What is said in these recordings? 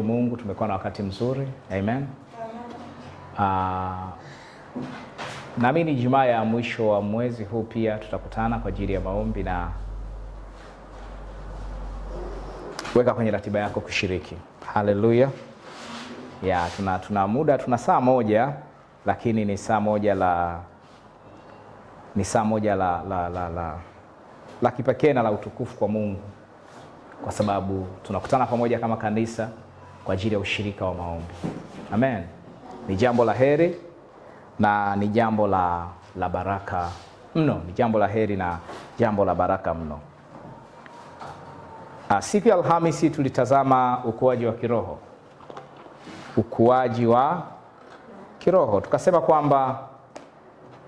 Mungu tumekuwa na wakati mzuri. Amen. Naamini Ijumaa ya mwisho wa mwezi huu pia tutakutana kwa ajili ya maombi, na weka kwenye ratiba yako kushiriki. Haleluya. Tuna muda, tuna saa moja, lakini ni saa moja la kipekee na la utukufu kwa Mungu, kwa sababu tunakutana pamoja kama kanisa kwa ajili ya ushirika wa maombi. Amen. Ni jambo la heri na ni jambo la baraka mno. Ni jambo la heri na jambo la baraka mno. Siku ya Alhamisi tulitazama ukuaji wa kiroho. Ukuaji wa kiroho. Tukasema kwamba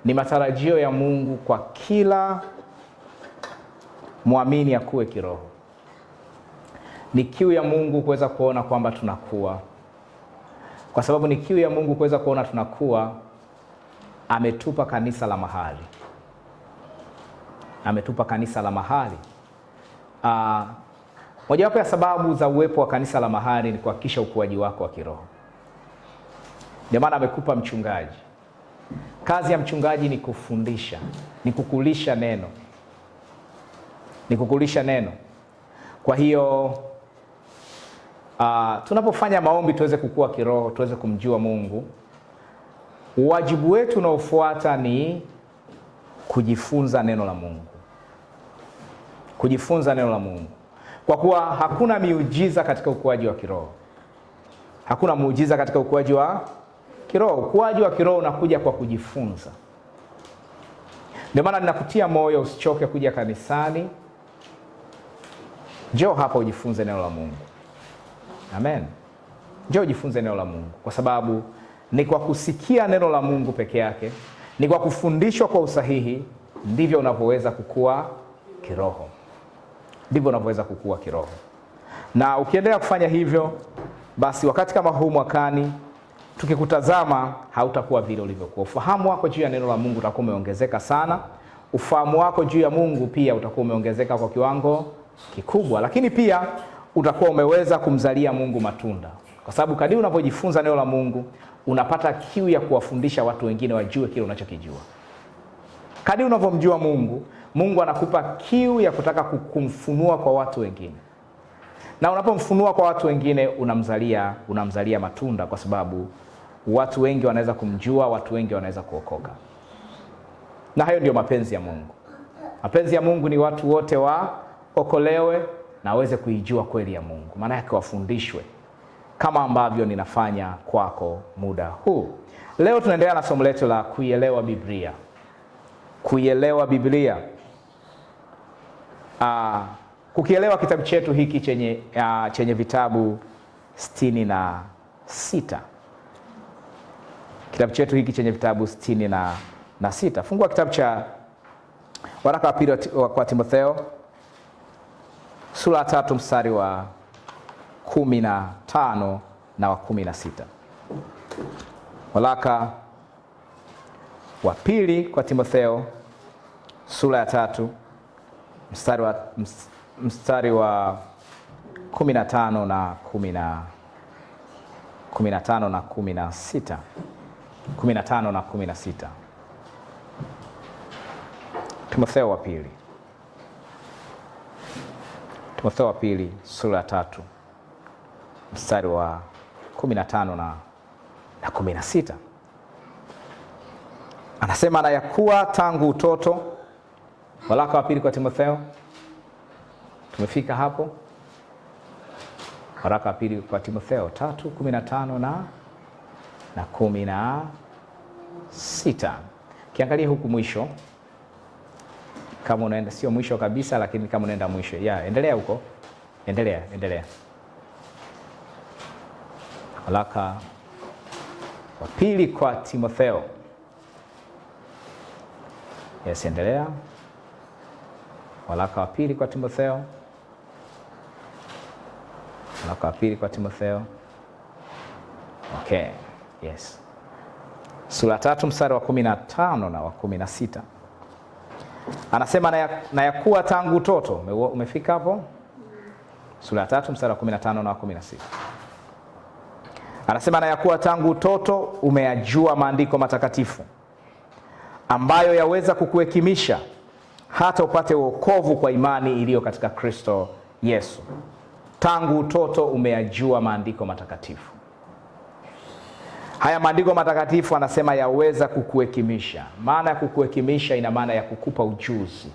ni matarajio ya Mungu kwa kila muamini akue kiroho. Ni kiu ya Mungu kuweza kuona kwamba tunakuwa. Kwa sababu ni kiu ya Mungu kuweza kuona tunakuwa, ametupa kanisa la mahali. Ametupa kanisa la mahali. Mojawapo ya sababu za uwepo wa kanisa la mahali ni kuhakikisha ukuaji wako wa kiroho. Ndio maana amekupa mchungaji. Kazi ya mchungaji ni kufundisha, ni kukulisha neno. Ni kukulisha neno. Kwa hiyo tunapofanya maombi tuweze kukua kiroho, tuweze kumjua Mungu, wajibu wetu unaofuata ni kujifunza neno la Mungu. Kujifunza neno la Mungu. Kwa kuwa hakuna miujiza katika ukuaji wa kiroho. Hakuna muujiza katika ukuaji wa kiroho. Ukuaji wa kiroho unakuja kwa kujifunza. Ndio maana ninakutia moyo usichoke kuja kanisani. Njoo hapa ujifunze neno la Mungu. Amen. Njoo ujifunze neno la Mungu, kwa sababu ni kwa kusikia neno la Mungu peke yake, ni kwa kufundishwa kwa usahihi, ndivyo unavyoweza kukua kiroho. Ndivyo unavyoweza kukua kiroho. Na ukiendelea kufanya hivyo, basi wakati kama huu mwakani tukikutazama hautakuwa vile ulivyokuwa. Ufahamu wako juu ya neno la Mungu utakuwa umeongezeka sana. Ufahamu wako juu ya Mungu pia utakuwa umeongezeka kwa kiwango kikubwa, lakini pia utakuwa umeweza kumzalia Mungu matunda. Kwa sababu kadri unapojifunza neno la Mungu, unapata kiu ya kuwafundisha watu wengine wajue kile unachokijua. Kadri unavyomjua Mungu, Mungu anakupa kiu ya kutaka kumfunua kwa watu wengine. Na unapomfunua kwa watu wengine, unamzalia matunda, kwa sababu watu wengi wanaweza kumjua, watu wengi wanaweza kuokoka. Na hayo ndio mapenzi ya Mungu. Mapenzi ya Mungu ni watu wote waokolewe na waweze kuijua kweli ya Mungu. Maana yake wafundishwe, kama ambavyo ninafanya kwako muda huu. Leo tunaendelea na somo letu la kuielewa Biblia. Kuielewa Biblia. Kukielewa kitabu chetu hiki chenye vitabu 66. Kitabu chetu hiki chenye vitabu 66. Fungua kitabu cha waraka wa pili kwa Timotheo, sura ya 3 mstari wa 15 na wa 16. Waraka wa pili kwa Timotheo, sura ya 3 mstari wa 15 na 16. 15 na 16. Timotheo wa pili. Timotheo wa pili, sura ya 3 mstari wa 15 na 16. Anasema, na yakuwa tangu utoto. Waraka wa pili kwa Timotheo. Tumefika hapo. Waraka wa pili kwa Timotheo 3:15 na 16. Kiangalia huku mwisho. Kama unaenda sio mwisho kabisa, lakini kama unaenda mwisho. Endelea huko. Endelea. Waraka wa pili kwa Timotheo. Endelea. Waraka wa pili kwa Timotheo. Waraka wa pili kwa Timotheo. Okay. Yes. Sura 3 mstari wa 15 na wa 16. Anasema, na yakuwa tangu utoto. Umefika hapo? Sura 3 mstari wa 15 na 16. Anasema, na ya kuwa tangu utoto umeyajua maandiko matakatifu ambayo yaweza kukuhekimisha hata upate wokovu kwa imani iliyo katika Kristo Yesu. Tangu utoto umeyajua maandiko matakatifu. Haya maandiko matakatifu anasema yaweza kukuhekimisha. Maana ya kukuhekimisha ina maana ya kukupa ujuzi.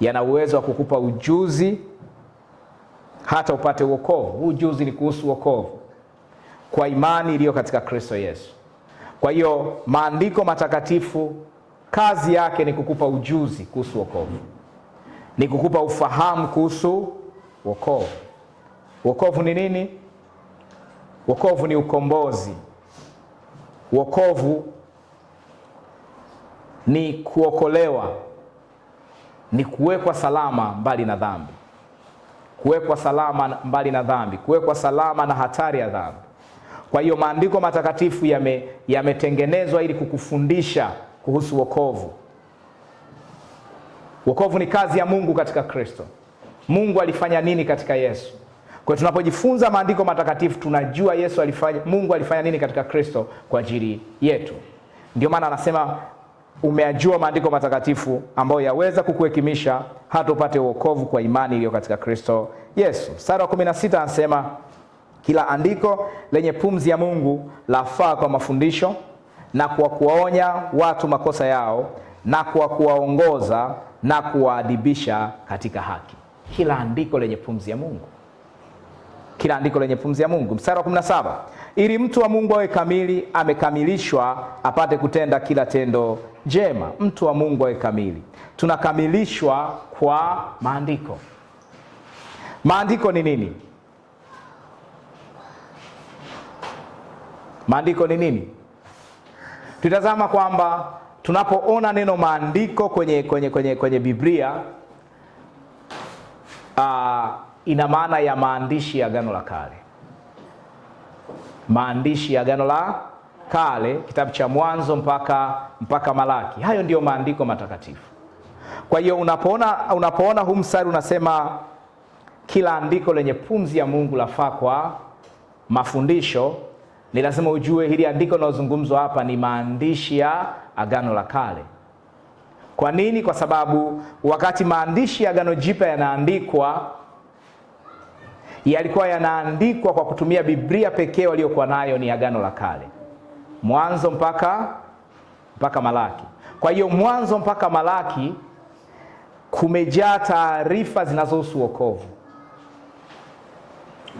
Yana uwezo wa kukupa ujuzi hata upate wokovu. Ujuzi ni kuhusu wokovu kwa imani iliyo katika Kristo Yesu. Kwa hiyo maandiko matakatifu kazi yake ni kukupa ujuzi kuhusu wokovu. Ni kukupa ufahamu kuhusu wokovu. Wokovu ni nini? Wokovu ni ukombozi. Wokovu ni kuokolewa, ni kuwekwa salama mbali na dhambi. Kuwekwa salama mbali na dhambi, kuwekwa salama na hatari ya dhambi. Kwa hiyo maandiko matakatifu yametengenezwa ili kukufundisha kuhusu wokovu. Wokovu ni kazi ya Mungu katika Kristo. Mungu alifanya nini katika Yesu? Kwa hiyo tunapojifunza maandiko matakatifu tunajua Mungu alifanya nini katika Kristo kwa ajili yetu. Ndio maana anasema umeyajua maandiko matakatifu ambayo yaweza kukuhekimisha hata upate wokovu kwa imani iliyo katika Kristo Yesu. Mstari wa 16 anasema, kila andiko lenye pumzi ya Mungu lafaa kwa mafundisho na kwa kuwaonya watu makosa yao na kwa kuwaongoza na kuwaadibisha katika haki. Kila andiko lenye pumzi ya Mungu. Kila andiko lenye pumzi ya Mungu. Mstari wa 17, ili mtu wa Mungu awe kamili, amekamilishwa apate kutenda kila tendo jema. Mtu wa Mungu awe kamili. Tunakamilishwa kwa maandiko. Maandiko ni nini? Maandiko ni nini? Tutazama kwamba tunapoona neno maandiko kwenye Biblia, ina maana ya maandishi ya Agano la Kale. Maandishi ya Agano la Kale, kitabu cha Mwanzo mpaka Malaki. Hayo ndiyo maandiko matakatifu. Kwa hiyo unapoona huu mstari unasema kila andiko lenye pumzi ya Mungu lafaa kwa mafundisho, ni lazima ujue hili andiko linalozungumzwa hapa ni maandishi ya Agano la Kale. Kwa nini? Kwa sababu wakati maandishi ya Agano Jipya yanaandikwa, yalikuwa yanaandikwa kwa kutumia Biblia pekee waliokuwa nayo ni Agano la Kale. Mwanzo mpaka Malaki. Kwa hiyo Mwanzo mpaka Malaki kumejaa taarifa zinazohusu wokovu.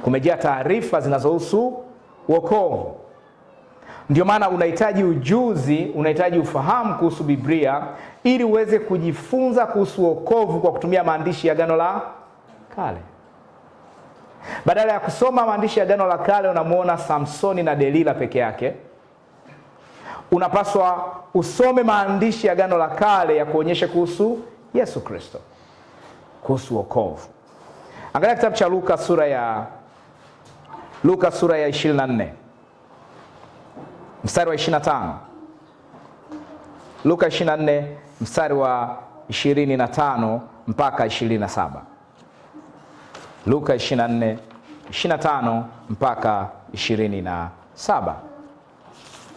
Kumejaa taarifa zinazohusu wokovu. Ndio maana unahitaji ujuzi, unahitaji ufahamu kuhusu Biblia ili uweze kujifunza kuhusu wokovu kwa kutumia maandishi ya Agano la Kale. Badala ya kusoma maandishi ya Agano la Kale unamuona Samsoni na Delila peke yake, unapaswa usome maandishi ya Agano la Kale ya kuonyesha kuhusu Yesu Kristo, kuhusu wokovu. Angalia kitabu cha Luka sura ya 24 mstari wa 25. Luka 24 mstari wa 25 mpaka 27. Luka 24 25 mpaka 27.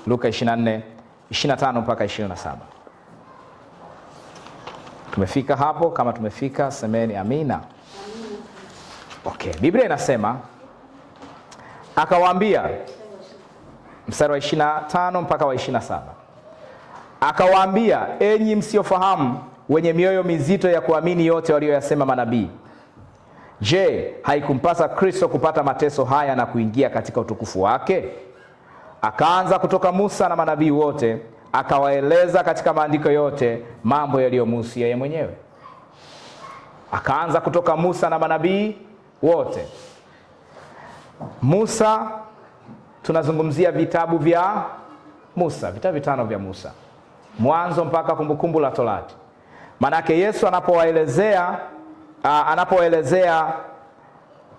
Luka 24 25 mpaka 27. Tumefika hapo? Kama tumefika semeni amina. Okay, Biblia inasema akawaambia, mstari wa 25 mpaka wa 27. Akawaambia, enyi msiofahamu, wenye mioyo mizito ya kuamini yote walioyasema manabii. Je, haikumpasa Kristo kupata mateso haya na kuingia katika utukufu wake? Akaanza kutoka Musa na manabii wote, akawaeleza katika maandiko yote mambo yaliyomhusu yeye mwenyewe. Akaanza kutoka Musa na manabii wote. Musa, tunazungumzia vitabu vya Musa, vitabu vitano vya Musa, Mwanzo mpaka Kumbukumbu la Torati. Manake Yesu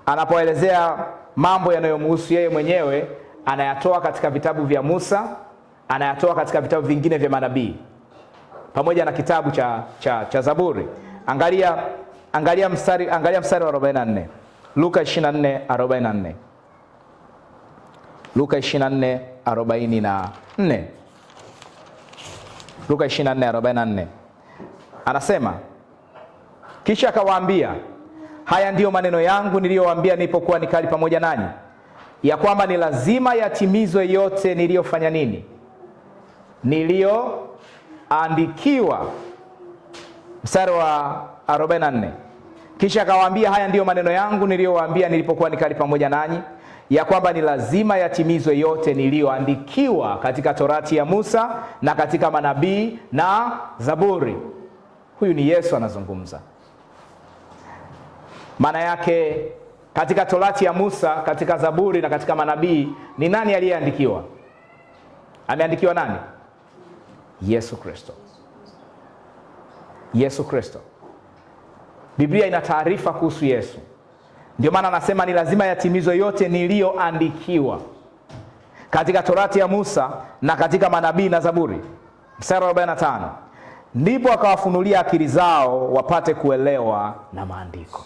anapoelezea mambo yanayomhusu yeye mwenyewe, anayatoa katika vitabu vya Musa, anayatoa katika vitabu vingine vya manabii, pamoja na kitabu cha Zaburi. Angalia mstari wa 44. Luka 24:44. Luka 24:44. Luka 24:44. Anasema, kisha akawaambia, haya ndiyo maneno yangu niliyowaambia nilipokuwa nikali pamoja nanyi, ya kwamba ni lazima yatimizwe yote niliyofanya nini? Niliyoandikiwa. Mstari wa 44. Kisha akawaambia, haya ndiyo maneno yangu niliyowaambia nilipokuwa nikali pamoja nanyi, ya kwamba ni lazima yatimizwe yote niliyoandikiwa katika Torati ya Musa na katika manabii na Zaburi. Huyu ni Yesu anazungumza. Maana yake katika Torati ya Musa, katika Zaburi na katika manabii, ni nani aliyeandikiwa? Ameandikiwa nani? Yesu Kristo. Yesu Kristo. Biblia ina taarifa kuhusu Yesu. Ndio maana anasema ni lazima yatimizwe yote niliyoandikiwa katika Torati ya Musa na katika manabii na Zaburi. Mstari wa 45. Ndipo akawafunulia akili zao wapate kuelewa na maandiko.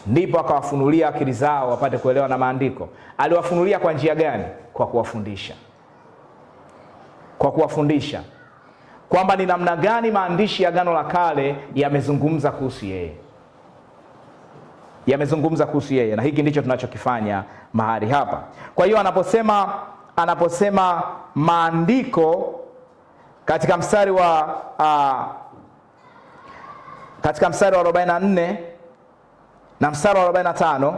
Ndipo akawafunulia akili zao wapate kuelewa na maandiko. Aliwafunulia kwa njia gani? Kwa kuwafundisha. Kwa kuwafundisha kwamba ni namna gani maandishi ya Agano la Kale yamezungumza kuhusu yeye. Yamezungumza kuhusu yeye, na hiki ndicho tunachokifanya mahali hapa. Kwa hiyo anaposema maandiko katika mstari wa 44 na mstari wa 45,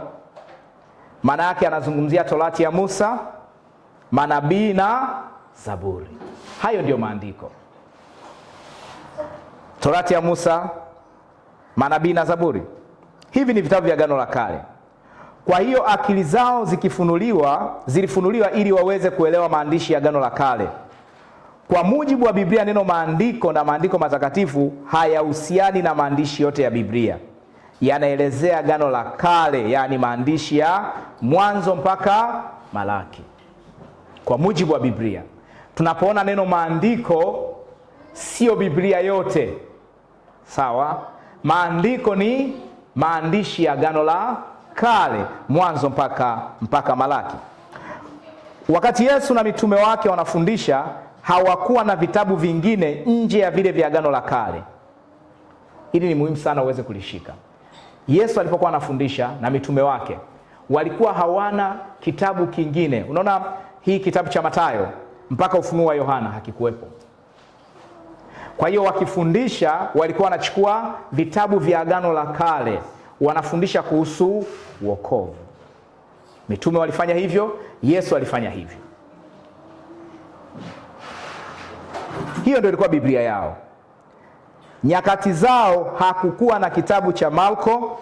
maana yake anazungumzia Torati ya Musa, manabii na Zaburi. Hayo ndio maandiko. Torati ya Musa, manabii na Zaburi. Hivi ni vitabu vya Agano la Kale. Kwa hiyo akili zao zilifunuliwa ili waweze kuelewa maandishi ya Agano la Kale. Kwa mujibu wa Biblia, neno maandiko na maandiko matakatifu hayahusiani na maandishi yote ya Biblia. Yanaelezea Agano la Kale, yani maandishi ya Mwanzo mpaka Malaki. Kwa mujibu wa Biblia. Tunapoona neno maandiko, sio Biblia yote. Sawa? Maandiko ni maandishi ya Agano la Kale, Mwanzo mpaka Malaki. Wakati Yesu na mitume wake wanafundisha, hawakuwa na vitabu vingine nje ya vile vya Agano la Kale. Hili ni muhimu sana uweze kulishika. Yesu alipokuwa anafundisha na mitume wake, walikuwa hawana kitabu kingine. Unaona hii kitabu cha Mathayo mpaka Ufunuo wa Yohana hakikuwepo. Kwa hiyo wakifundisha walikuwa wanachukua vitabu vya Agano la Kale, wanafundisha kuhusu wokovu. Mitume walifanya hivyo, Yesu alifanya hivyo. Hiyo ndio ilikuwa Biblia yao. Nyakati zao hakukuwa na kitabu cha Marko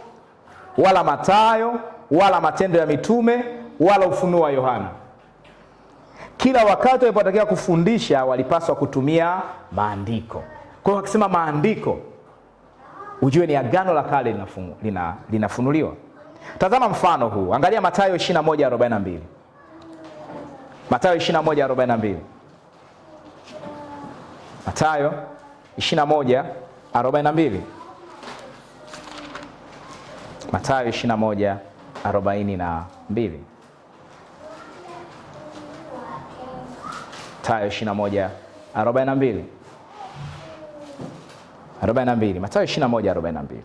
wala Mathayo wala Matendo ya Mitume wala Ufunuo wa Yohana. Kila wakati walipotakiwa kufundisha walipaswa kutumia maandiko. Kwa hiyo wakisema maandiko, ujue ni Agano la Kale linafunuliwa. Tazama mfano huu. Angalia Mathayo 21:42. Mathayo 21:42. Mathayo 21:42. Mathayo 21:42. Mathayo 21:42. 42. Mathayo 21:42.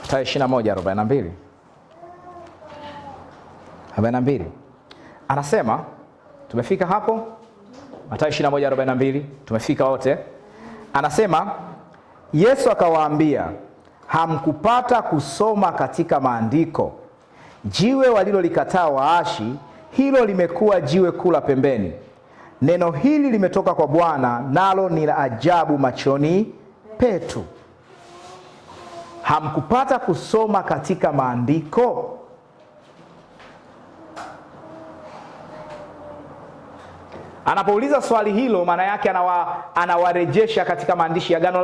Mathayo 21:42. 42. Anasema, tumefika hapo? Mathayo 21:42, tumefika wote. Anasema, Yesu akawaambia, hamkupata kusoma katika maandiko, jiwe walilolikataa waashi, hilo limekuwa jiwe kuu la pembeni. Neno hili limetoka kwa Bwana, nalo ni la ajabu machoni petu. Hamkupata kusoma katika maandiko? Anapouliza swali hilo, maana yake anawarejesha katika maandishi ya Agano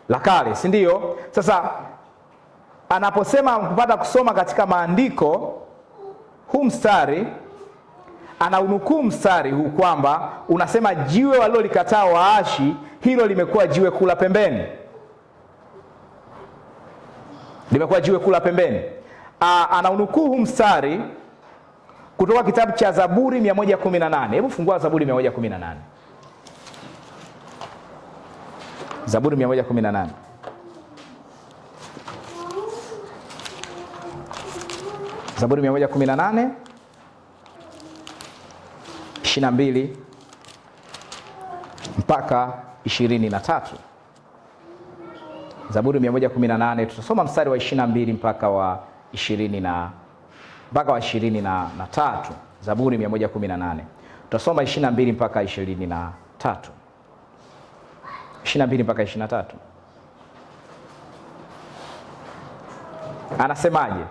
la Kale, si ndio? Sasa anaposema hamkupata kusoma katika maandiko, huu mstari anaunukuu mstari huu kwamba unasema jiwe walilolikataa waashi, hilo limekuwa jiwe kuu la pembeni. Limekuwa jiwe kuu la pembeni. anaunukuu huu mstari kutoka kitabu cha Zaburi 118. Hebu fungua Zaburi 118. Zaburi 118. Zaburi 118 22 mpaka 23. Zaburi 118 tutasoma mstari wa 22 mpaka wa 23. Zaburi 118 tutasoma 22 mpaka 23. 22 mpaka 23. Anasemaje?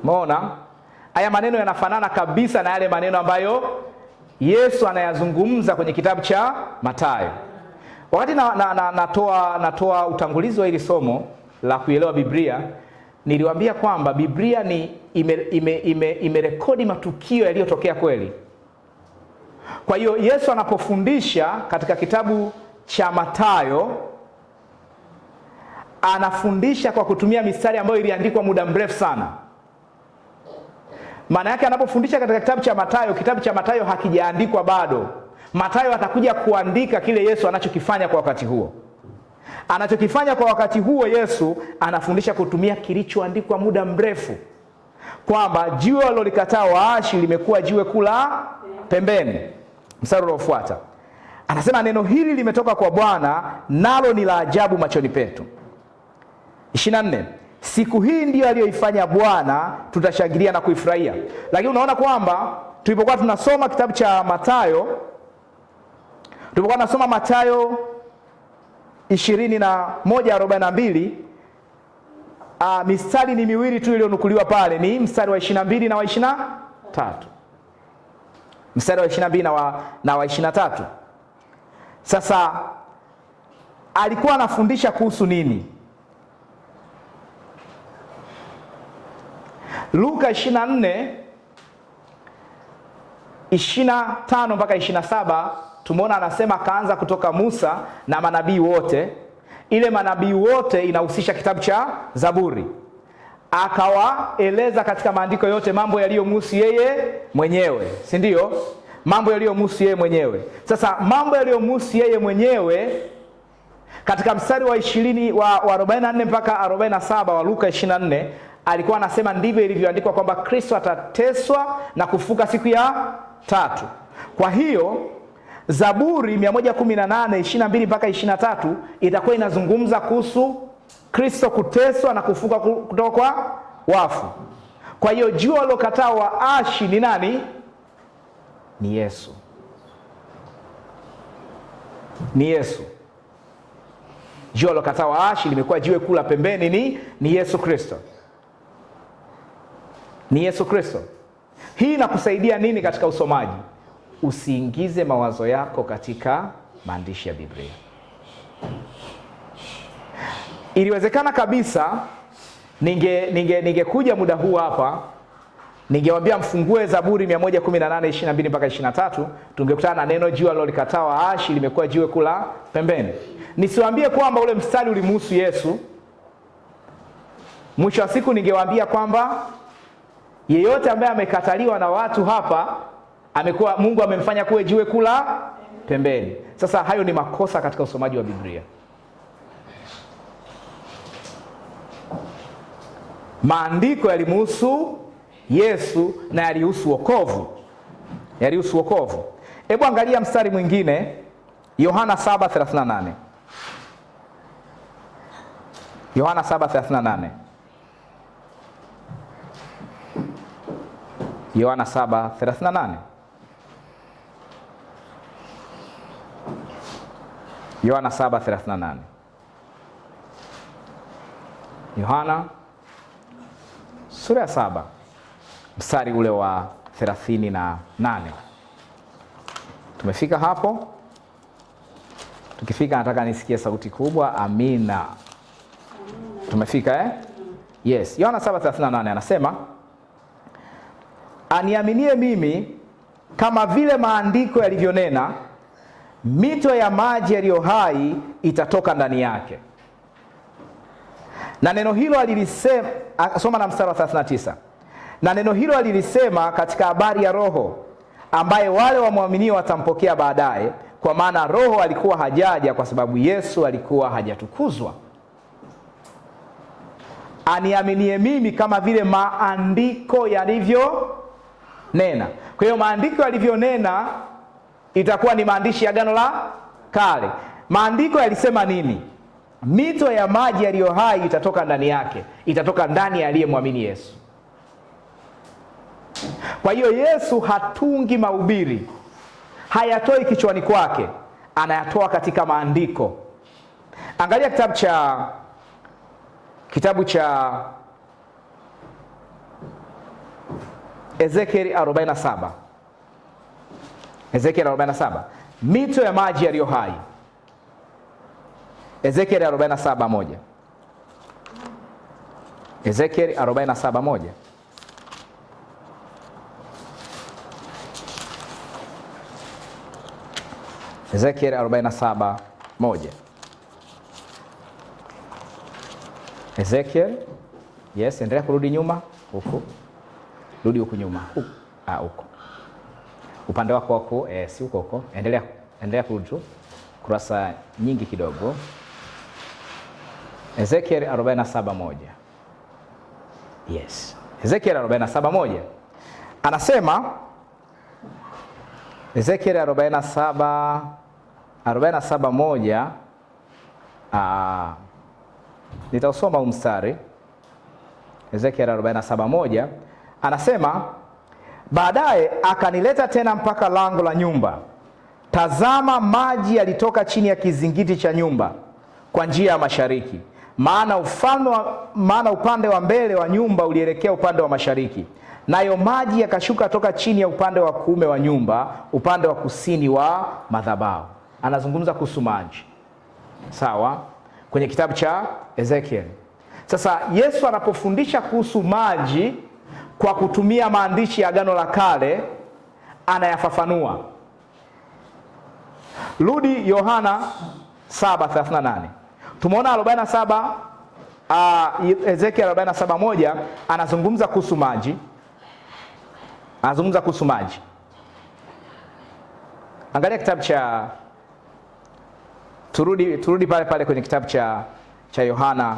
Umeona? Haya maneno yanafanana kabisa na yale maneno ambayo Yesu anayazungumza kwenye kitabu cha Mathayo. Wakati natoa utangulizi wa hili somo la kuelewa Biblia, niliwaambia kwamba Biblia ni imerekodi matukio yaliyotokea kweli. Kwa hiyo Yesu anapofundisha katika kitabu cha Mathayo, anafundisha kwa kutumia mistari ambayo iliandikwa muda mrefu sana. Maana yake anapofundisha katika kitabu cha Mathayo hakijaandikwa bado. Mathayo atakuja kuandika kile Yesu anachokifanya kwa wakati huo. Anachokifanya kwa wakati huo Yesu anafundisha kutumia kilichoandikwa muda mrefu, kwamba jiwe walilolikataa waashi limekuwa jiwe kula pembeni. Mstari unaofuata anasema, neno hili limetoka kwa Bwana, nalo ni la ajabu machoni petu. 24, siku hii ndiyo aliyoifanya Bwana, tutashangilia na kuifurahia. Lakini unaona kwamba tulipokuwa tunasoma kitabu cha Mathayo, tulipokuwa tunasoma Mathayo 21:42, mistari ni miwili tu iliyonukuliwa pale, ni mstari wa 22 na wa 23. Mstari wa 22 na wa 23. Sasa alikuwa anafundisha kuhusu nini? Luka 24:25 mpaka 27, tumeona anasema akaanza kutoka Musa na manabii wote. Ile manabii wote inahusisha kitabu cha Zaburi. Akawaeleza katika maandiko yote mambo yaliyomhusu yeye mwenyewe, si ndio? Mambo yaliyomhusu yeye mwenyewe. Sasa mambo yaliyomhusu yeye mwenyewe katika mstari wa 44 mpaka 47 wa Luka 24, alikuwa anasema ndivyo ilivyoandikwa kwamba Kristo atateswa na kufuka siku ya 3. Kwa hiyo Zaburi 118:22 mpaka 23 itakuwa inazungumza kuhusu Kristo kuteswa na kufuka kutoka kwa wafu. Kwa hiyo jiwe alilokataa waashi ni nani? Ni Yesu. Ni Yesu. Jiwe alilokataa waashi limekuwa jiwe kula pembeni, ni Yesu Kristo. Ni Yesu Kristo. Hii inakusaidia nini katika usomaji? Usiingize mawazo yako katika maandishi ya Biblia. Iliwezekana kabisa ningekuja muda huu hapa, ningewaambia mfungue Zaburi 118:22 mpaka 23, tungekutana na neno jiwe alilolikataa waashi limekuwa jiwe kula pembeni. Nisiwaambie kwamba ule mstari ulimhusu Yesu. Mwisho wa siku ningewaambia kwamba yeyote ambaye amekataliwa na watu hapa, Mungu amemfanya kuwe jiwe kula pembeni. Sasa hayo ni makosa katika usomaji wa Biblia. Maandiko yalimhusu Yesu na yalihusu wokovu. Hebu angalia mstari mwingine, Yohana 7:38. Yohana 7:38. Yohana 7:38. Yohana 7:38. Yohana sura ya 7 mstari ule wa 38. Tumefika hapo? Tukifika nataka nisikie sauti kubwa, amina. Tumefika Yes. Yohana 7:38 anasema, aniaminie mimi, kama vile maandiko yalivyonena, mito ya maji yaliyo hai itatoka ndani yake. Na neno hilo alilisema, soma na mstari wa 39. Na neno hilo alilisema katika habari ya Roho ambaye wale wamwaminio watampokea baadaye, kwa maana Roho alikuwa hajaja kwa sababu Yesu alikuwa hajatukuzwa. Aniaminie mimi kama vile maandiko yalivyo nena. Kwa hiyo maandiko yalivyonena itakuwa ni maandishi ya Agano la Kale. Maandiko yalisema nini? Mito ya maji yaliyo hai itatoka ndani yake, itatoka ndani ya aliyemwamini Yesu. Kwa hiyo Yesu hatungi mahubiri, hayatoi kichwani kwake, anayatoa katika maandiko. Angalia kitabu cha Ezekieli 47. Ezekieli 47, mito ya maji yaliyo hai. Ezekieli 47:1. Ezekieli 47:1. Ezekieli 47:1. Ezekieli, yes, endelea kurudi nyuma huku. Rudi huku nyuma. Huko. Upande wako wako, si huko. Endelea kurudi tu. Kurasa nyingi kidogo. Ezekieli 47:1. Yes. Ezekieli 47:1. Anasema Ezekieli 47:1. Nitausoma mstari. Ezekieli 47:1 anasema, baadaye akanileta tena mpaka lango la nyumba. Tazama, maji yalitoka chini ya kizingiti cha nyumba kwa njia ya mashariki, maana upande wa mbele wa nyumba ulielekea upande wa mashariki, nayo maji yakashuka toka chini ya upande wa kuume wa nyumba, upande wa kusini wa madhabahu. Anazungumza kuhusu maji, sawa, kwenye kitabu cha Ezekieli. Sasa Yesu anapofundisha kuhusu maji kwa kutumia maandishi ya Agano la Kale, anayafafanua. Rudi Yohana 7:38. Tumeona 47, Ezekiel 47:1 anazungumza kuhusu maji. Angalia kitabu cha turudi pale kwenye kitabu cha Yohana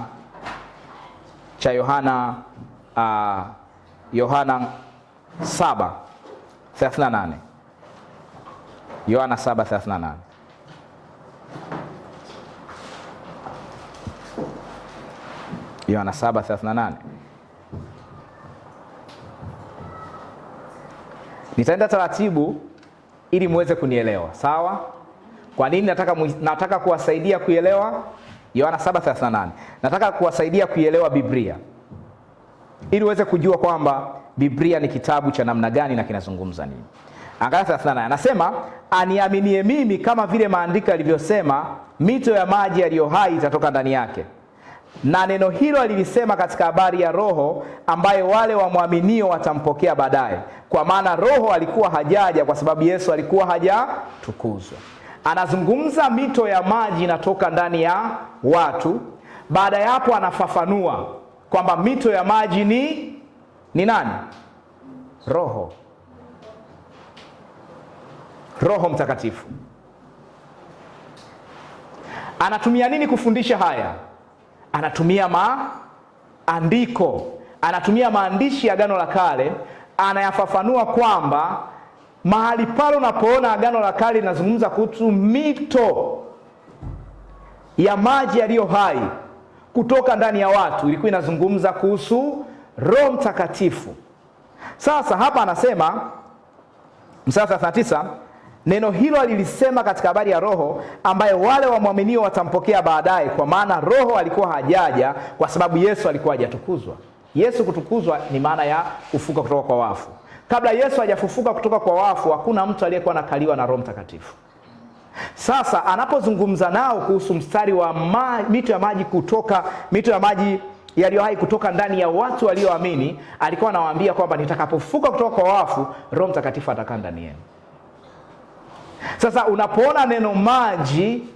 Yohana 7:38. Yohana 7:38. Yohana 7:38. Nitaenda taratibu ili muweze kunielewa, sawa? Kwa nini nataka kuwasaidia kuelewa Yohana 7:38? Nataka kuwasaidia kuelewa Biblia ili uweze kujua kwamba Biblia ni kitabu cha namna gani na kinazungumza nini. Angalia 38. Anasema, aniaminie mimi kama vile maandiko yalivyosema, mito ya maji yaliyo hai itatoka ndani yake. Na neno hilo alilisema katika habari ya Roho ambaye wale wamwaminio watampokea baadaye, kwa maana Roho alikuwa hajaja kwa sababu Yesu alikuwa hajatukuzwa. Anazungumza mito ya maji inatoka ndani ya watu. Baada ya hapo anafafanua kwamba mito ya maji ni nani? Roho Mtakatifu. Anatumia nini kufundisha haya? Anatumia maandiko, anatumia maandishi ya Agano la Kale, anayafafanua kwamba mahali pale unapoona Agano la Kale linazungumza kuhusu mito ya maji yaliyo hai kutoka ndani ya watu, ilikuwa inazungumza kuhusu Roho Mtakatifu. Sasa hapa anasema mstari 39, neno hilo alilisema katika habari ya Roho ambaye wale wamwaminio watampokea baadaye, kwa maana Roho alikuwa hajaja kwa sababu Yesu alikuwa hajatukuzwa. Yesu kutukuzwa ni maana ya kufuka kutoka kwa wafu. Kabla Yesu hajafufuka kutoka kwa wafu, hakuna mtu aliyekuwa anakaliwa na Roho Mtakatifu. Sasa anapozungumza nao kuhusu mstari wa mito ya maji yaliyo hai kutoka ndani ya watu walioamini, alikuwa anawaambia kwamba nitakapofuka kutoka kwa wafu, Roho Mtakatifu atakaa ndani yenu. Sasa unapoona neno maji,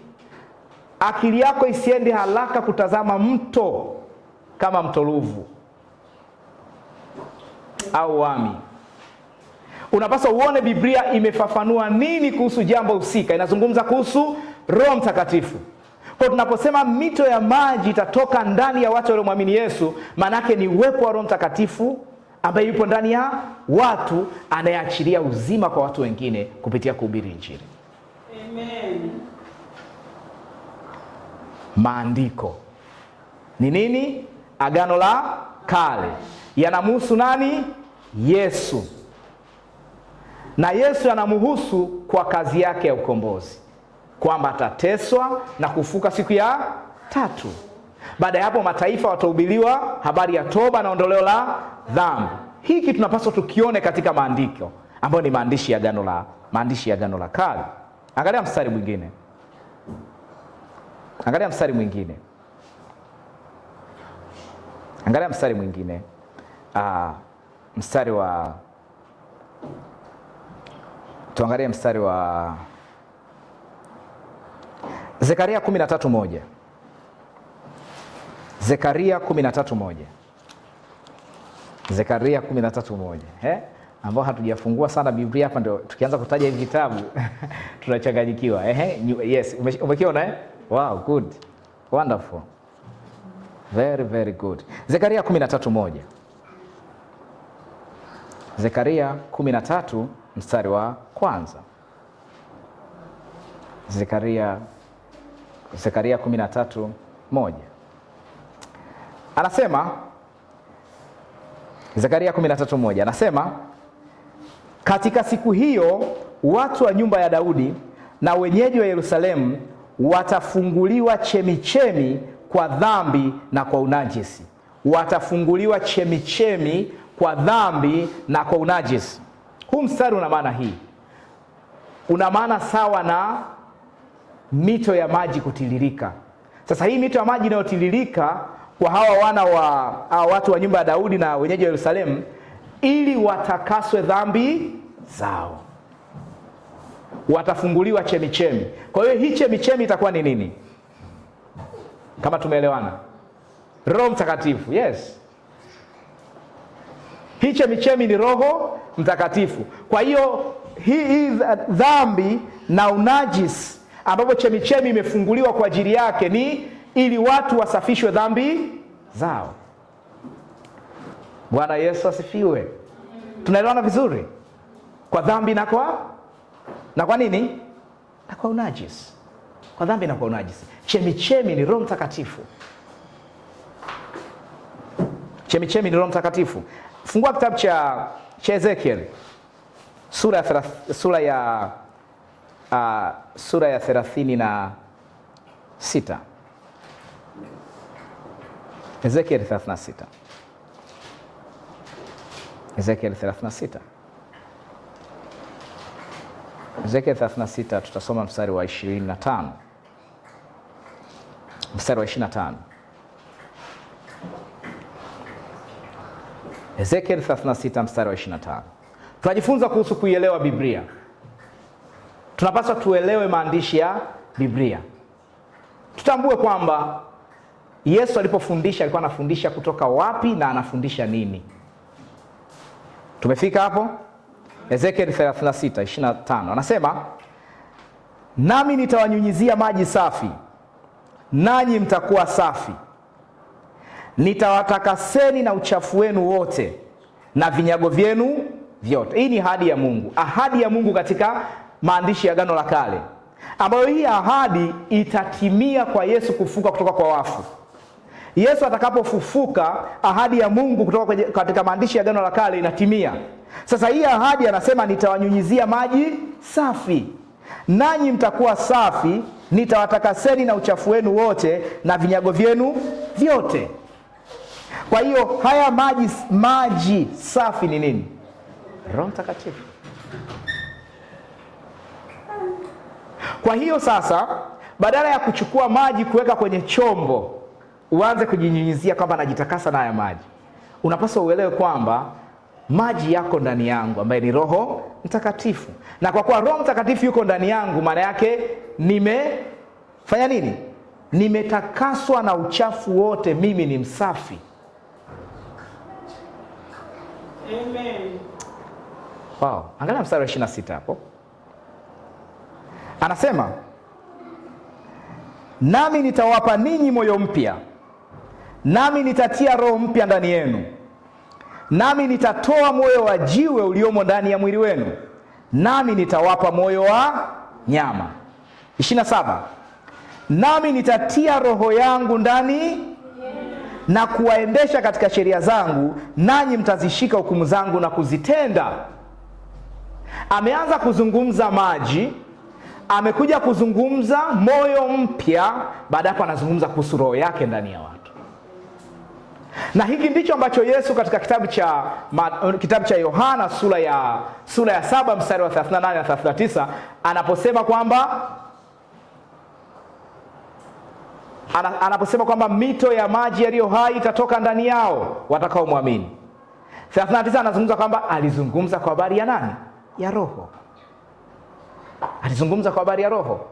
akili yako isiende haraka kutazama mto kama mto Ruvu au Wami. Unapaswa uone Biblia imefafanua nini kuhusu jambo husika. Inazungumza kuhusu Roho Mtakatifu. Kwa tunaposema mito ya maji itatoka ndani ya watu waliomwamini Yesu, maana yake ni uwepo wa Roho Mtakatifu ambaye yupo ndani ya watu, anayeachilia uzima kwa watu wengine kupitia kuhubiri Injili. Amen. Maandiko ni nini? Agano la Kale yanamhusu nani? Yesu. Na Yesu anamhusu kwa kazi yake ya ukombozi, kwamba atateswa na kufuka siku ya 3. Baada ya hapo mataifa watahubiriwa habari ya toba na ondoleo la dhambi. Hiki tunapaswa tukione katika maandiko ambayo ni maandishi ya agano la Kale. Angalia mstari mwingine. Angalia mstari mwingine. Tuangalie mstari wa Zekaria 13:1. Zekaria 13:1. Zekaria 13:1. Ambao hatujafungua sana Biblia hapa, ndio tukianza kutaja hivi vitabu tunachanganyikiwa. Yes, umekiona Wow, good. Wonderful. Very, very good. Zekaria 13:1. Zekaria 13 mstari wa kwanza. Zekaria 13:1. Anasema, Zekaria 13:1 anasema, katika siku hiyo watu wa nyumba ya Daudi na wenyeji wa Yerusalemu watafunguliwa chemichemi kwa dhambi na kwa unajisi. Watafunguliwa chemichemi kwa dhambi na kwa unajisi. Huu mstari una maana hii. Una maana sawa na mito ya maji kutiririka. Sasa hii mito ya maji inayotiririka kwa hawa watu wa nyumba ya Daudi na wenyeji wa Yerusalemu, ili watakaswe dhambi zao, watafunguliwa chemichemi. Kwa hiyo hii chemichemi itakuwa ni nini? Kama tumeelewana, Roho Mtakatifu. Yes, hii chemichemi ni Roho Mtakatifu. Kwa hiyo hii dhambi na unajisi ambapo chemichemi imefunguliwa kwa ajili yake ni ili watu wasafishwe dhambi zao. Bwana Yesu asifiwe. Tunaelewana vizuri? Kwa dhambi na kwa nini? Na kwa unajisi. Kwa dhambi na kwa unajisi. Chemichemi ni Roho Mtakatifu. Chemichemi ni Roho Mtakatifu. Fungua kitabu cha Ezekiel sura ya 36. Ezekiel 36. Ezekiel 36. Ezekiel 36 tutasoma mstari wa 25. Mstari wa 25. Ezekiel 36 mstari wa 25. Tunajifunza kuhusu kuielewa Biblia. Tunapaswa tuelewe maandishi ya Biblia. Tutambue kwamba Yesu alipofundisha alikuwa anafundisha kutoka wapi na anafundisha nini. Tumefika hapo? Ezekiel 36:25 anasema, nami nitawanyunyizia maji safi, nanyi mtakuwa safi. Nitawatakaseni na uchafu wenu wote na vinyago vyenu vyote. Hii ni ahadi ya Mungu. Ahadi ya Mungu katika maandishi ya Agano la Kale, ambayo hii ahadi itatimia kwa Yesu kufufuka kutoka kwa wafu. Yesu atakapofufuka, ahadi ya Mungu kutoka katika maandishi ya Agano la Kale inatimia. Sasa hii ahadi anasema, nitawanyunyizia maji safi, nanyi mtakuwa safi, nitawatakaseni na uchafu wenu wote na vinyago vyenu vyote. Kwa hiyo haya maji safi ni nini? Roho Mtakatifu. Kwa hiyo sasa, badala ya kuchukua maji kuweka kwenye chombo uanze kujinyunyizia kwamba najitakasa na haya maji, unapaswa uelewe kwamba maji yako ndani yangu, ambaye ni Roho Mtakatifu. Na kwa kuwa Roho Mtakatifu yuko ndani yangu, maana yake nimefanya nini? Nimetakaswa na uchafu wote, mimi ni msafi. Amen. Wow, angalia mstari wa 26 hapo. Anasema, nami nitawapa ninyi moyo mpya, nami nitatia roho mpya ndani yenu, nami nitatoa moyo wa jiwe uliomo ndani ya mwili wenu, nami nitawapa moyo wa nyama. 27, nami nitatia roho yangu ndani na kuwaendesha katika sheria zangu, nanyi mtazishika hukumu zangu na kuzitenda. Ameanza kuzungumza maji, amekuja kuzungumza moyo mpya, baada hapo anazungumza kuhusu roho yake ndani ya watu. Na hiki ndicho ambacho Yesu katika kitabu cha Yohana sura ya 7 mstari wa 38 na 39 anaposema kwamba mito ya maji yaliyo hai itatoka ndani yao watakao muamini. 39 anazungumza kwamba alizungumza kwa habari ya nani? Ya Roho. Alizungumza kwa habari ya Roho.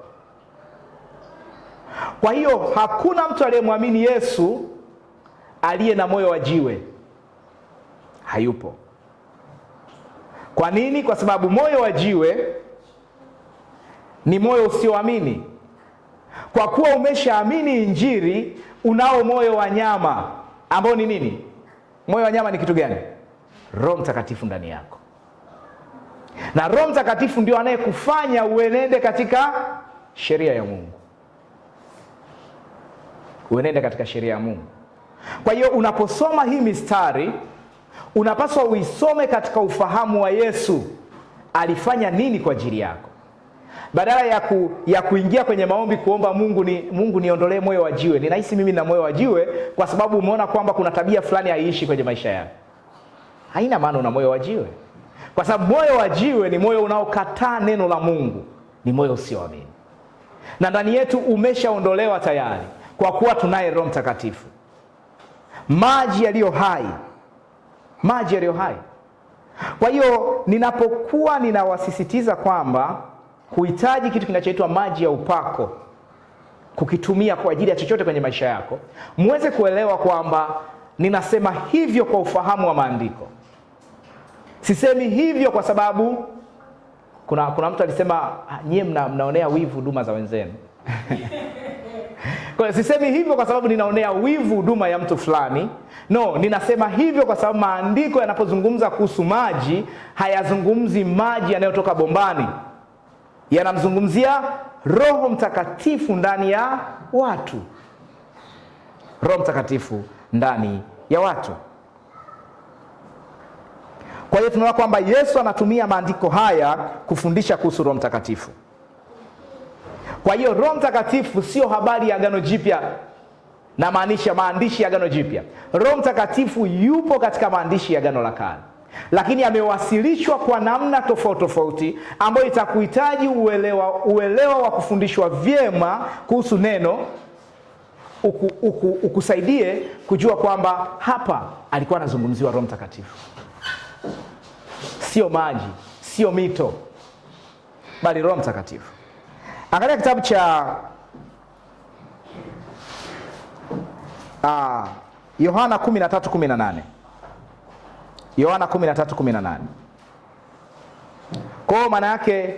Kwa hiyo hakuna mtu aliyemwamini Yesu aliye na moyo wa jiwe. Hayupo. Kwa nini? Kwa sababu moyo wa jiwe ni moyo usioamini. Kwa kuwa umeshaamini Injili, unao moyo wa nyama, ambao ni nini? Moyo wa nyama ni kitu gani? Roho Mtakatifu ndani yako. Na Roho Mtakatifu ndio anayekufanya uenende katika sheria ya Mungu. Uenende katika sheria ya Mungu. Kwa hiyo unaposoma hii mistari, unapaswa uisome katika ufahamu wa Yesu alifanya nini kwa ajili yako. Badala ya kuingia kwenye maombi kuomba Mungu niondolee moyo wa jiwe. Ninahisi mimi na moyo wa jiwe kwa sababu umeona kwamba kuna tabia fulani haiishi kwenye maisha yako. Haina maana una moyo wa jiwe. Kwa sababu moyo wa jiwe ni moyo unaokataa neno la Mungu, ni moyo usioamini. Na ndani yetu umeshaondolewa tayari kwa kuwa tunaye Roho Mtakatifu. Maji yaliyo hai. Maji yaliyo hai. Kwa hiyo ninapokuwa ninawasisitiza kwamba huhitaji kitu kinachoitwa maji ya upako kukitumia kwa ajili ya chochote kwenye maisha yako, muweze kuelewa kwamba ninasema hivyo kwa ufahamu wa maandiko. Sisemi hivyo kwa sababu kuna mtu alisema nyie mnaonea wivu huduma za wenzenu. Kwa sisemi hivyo kwa sababu ninaonea wivu huduma ya mtu fulani. No, ninasema hivyo kwa sababu maandiko yanapozungumza kuhusu maji, hayazungumzi maji yanayotoka bombani. Yanamzungumzia Roho Mtakatifu ndani ya watu. Roho Mtakatifu ndani ya watu. Kwa hiyo tunaona kwamba Yesu anatumia maandiko haya kufundisha kuhusu Roho Mtakatifu. Kwa hiyo Roho Mtakatifu sio habari ya Agano Jipya, na maanisha maandishi ya Agano Jipya. Roho Mtakatifu yupo katika maandishi ya Agano la Kale, lakini amewasilishwa kwa namna tofauti tofauti ambayo itakuhitaji uelewa wa kufundishwa vyema kuhusu neno, ukusaidie kujua kwamba hapa alikuwa anazungumziwa Roho Mtakatifu. Sio maji, sio mito, bali Roho Mtakatifu. Angalia kitabu cha Yohana 13:18. Yohana 13:18. Kwa hiyo maana yake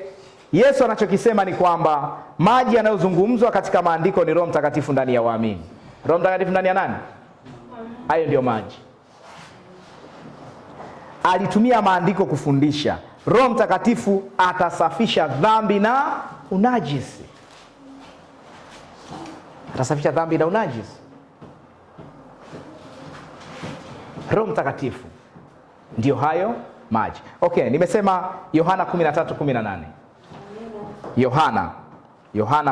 Yesu anachokisema ni kwamba maji yanayozungumzwa katika maandiko ni Roho Mtakatifu ndani ya waamini. Roho Mtakatifu ndani ya nani? Hayo ndio maji. Alitumia maandiko kufundisha. Roho Mtakatifu atasafisha dhambi na unajisi. Atasafisha dhambi na unajisi. Roho Mtakatifu ndio hayo maji. Okay, nimesema Yohana 13:18. Yohana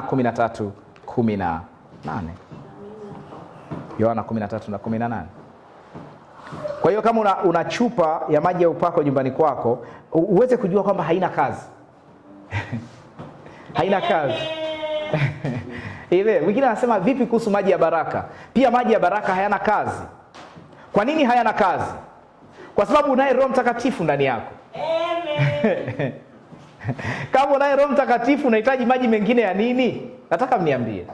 13:18. Yohana 13:18. Kwa hiyo kama una chupa ya maji ya upako nyumbani kwako, uweze kujua kwamba haina kazi. Haina kazi. Ile wengine wanasema vipi kuhusu maji ya baraka? Pia maji ya baraka hayana kazi. Kwa nini hayana kazi? Kwa sababu unaye Roho Mtakatifu ndani yako. Amen. Kama unaye Roho Mtakatifu unahitaji maji mengine ya nini? Nataka mniambie.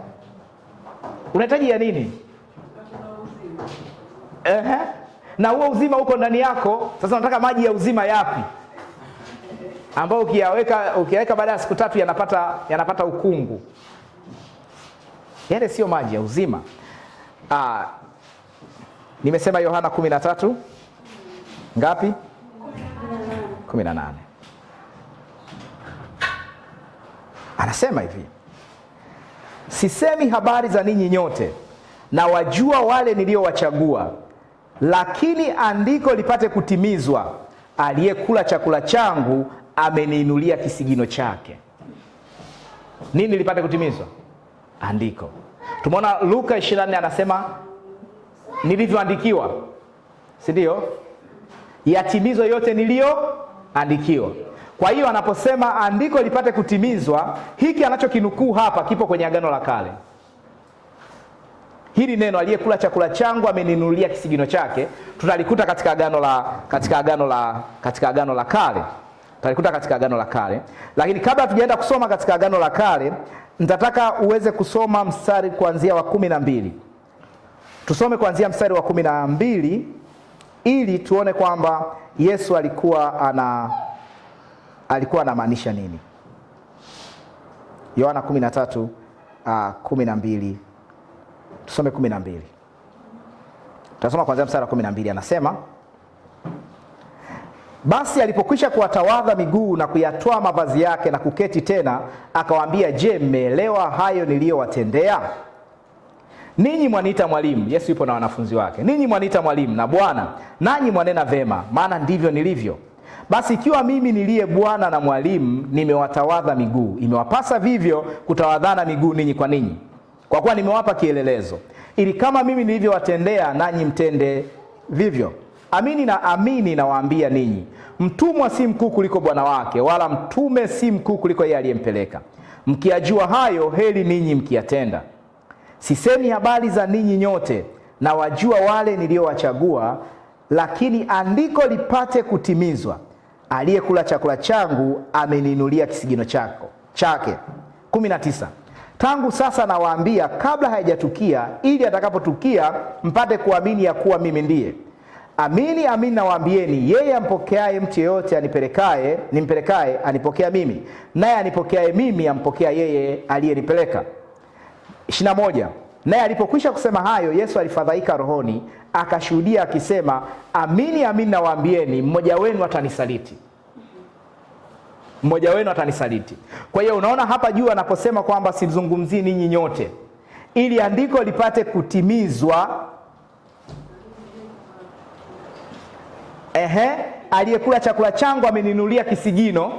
Unahitaji ya nini? Na huo uzima uko ndani yako. Sasa unataka maji ya uzima yapi? Ambao ukiyaweka baada ya siku 3 yanapata ukungu. Yale sio maji ya uzima. Nimesema Yohana 13 ngapi? 18. Anasema hivi, sisemi habari za ninyi nyote, na wajua wale niliowachagua, lakini andiko lipate kutimizwa, aliyekula chakula changu ameniinulia kisigino chake. Nini lipate kutimizwa? Andiko. Tumeona Luka 24 anasema nilivyoandikiwa, si ndio? Yatimizwe yote niliyoandikiwa. Kwa hiyo anaposema andiko lipate kutimizwa, hiki anachokinukuu hapa kipo kwenye Agano la Kale. Hili neno aliyekula chakula changu ameniinulia kisigino chake tutalikuta katika Agano la Kale. Tutalikuta katika Agano la Kale. Lakini kabla tujaenda kusoma katika Agano la Kale, nitataka uweze kusoma mstari kuanzia wa 12. Tusome kuanzia mstari wa 12 ili tuone kwamba Yesu alikuwa anamaanisha nini. Yohana 13:12. Tusome 12. Tutasoma kuanzia mstari wa 12. Anasema, basi alipokwisha kuwatawadha miguu na kuyatoa mavazi yake na kuketi tena, akawaambia, je, mmeelewa hayo niliyowatendea? Ninyi mwaniita mwalimu. Yesu yupo na wanafunzi wake. Ninyi mwaniita mwalimu na Bwana, nanyi mwanena vema, maana ndivyo nilivyo. Basi ikiwa mimi niliye Bwana na mwalimu nimewatawadha miguu, imewapasa vivyo kutawadhana miguu ninyi kwa ninyi, kwa kuwa nimewapa kielelezo, ili kama mimi nilivyowatendea nanyi mtende vivyo. Amini nawaambia ninyi, mtumwa si mkuu kuliko bwana wake, wala mtume si mkuu kuliko yeye aliyempeleka. Mkiyajua hayo, heri ninyi mkiyatenda. Sisemi habari za ninyi nyote, na wajua wale niliowachagua, lakini andiko lipate kutimizwa, aliyekula chakula changu ameniinulia kisigino chake. 19. Tangu sasa nawaambia kabla haijatukia, ili atakapotukia mpate kuamini ya kuwa mimi ndiye. Amini nawaambieni, yeye ampokeaye mtu yeyote nimpelekaye anipokea mimi, naye anipokeaye mimi ampokea yeye aliyenipeleka. 21. Naye alipokwisha kusema hayo, Yesu alifadhaika rohoni, akashuhudia akisema, amini nawaambieni, mmoja wenu atanisaliti. Mmoja wenu atanisaliti. Kwa hiyo unaona hapa juu anaposema kwamba sizungumzii ninyi nyote, ili andiko lipate kutimizwa. Aliyekula chakula changu ameniinulia kisigino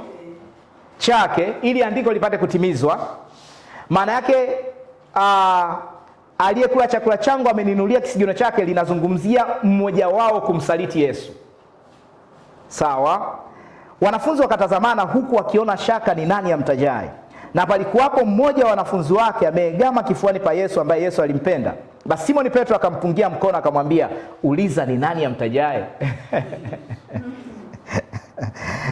chake, ili andiko lipate kutimizwa. Maana yake aliyekula chakula changu ameniinulia kisigino chake linazungumzia mmoja wao kumsaliti Yesu. Sawa? Wanafunzi wakatazamana huku wakiona shaka ni nani amtajaye. Na palikuwapo mmoja wa wanafunzi wake ameegama kifuani pa Yesu, ambaye Yesu alimpenda. Basi Simoni Petro akampungia mkono akamwambia, uliza ni nani amtajaye.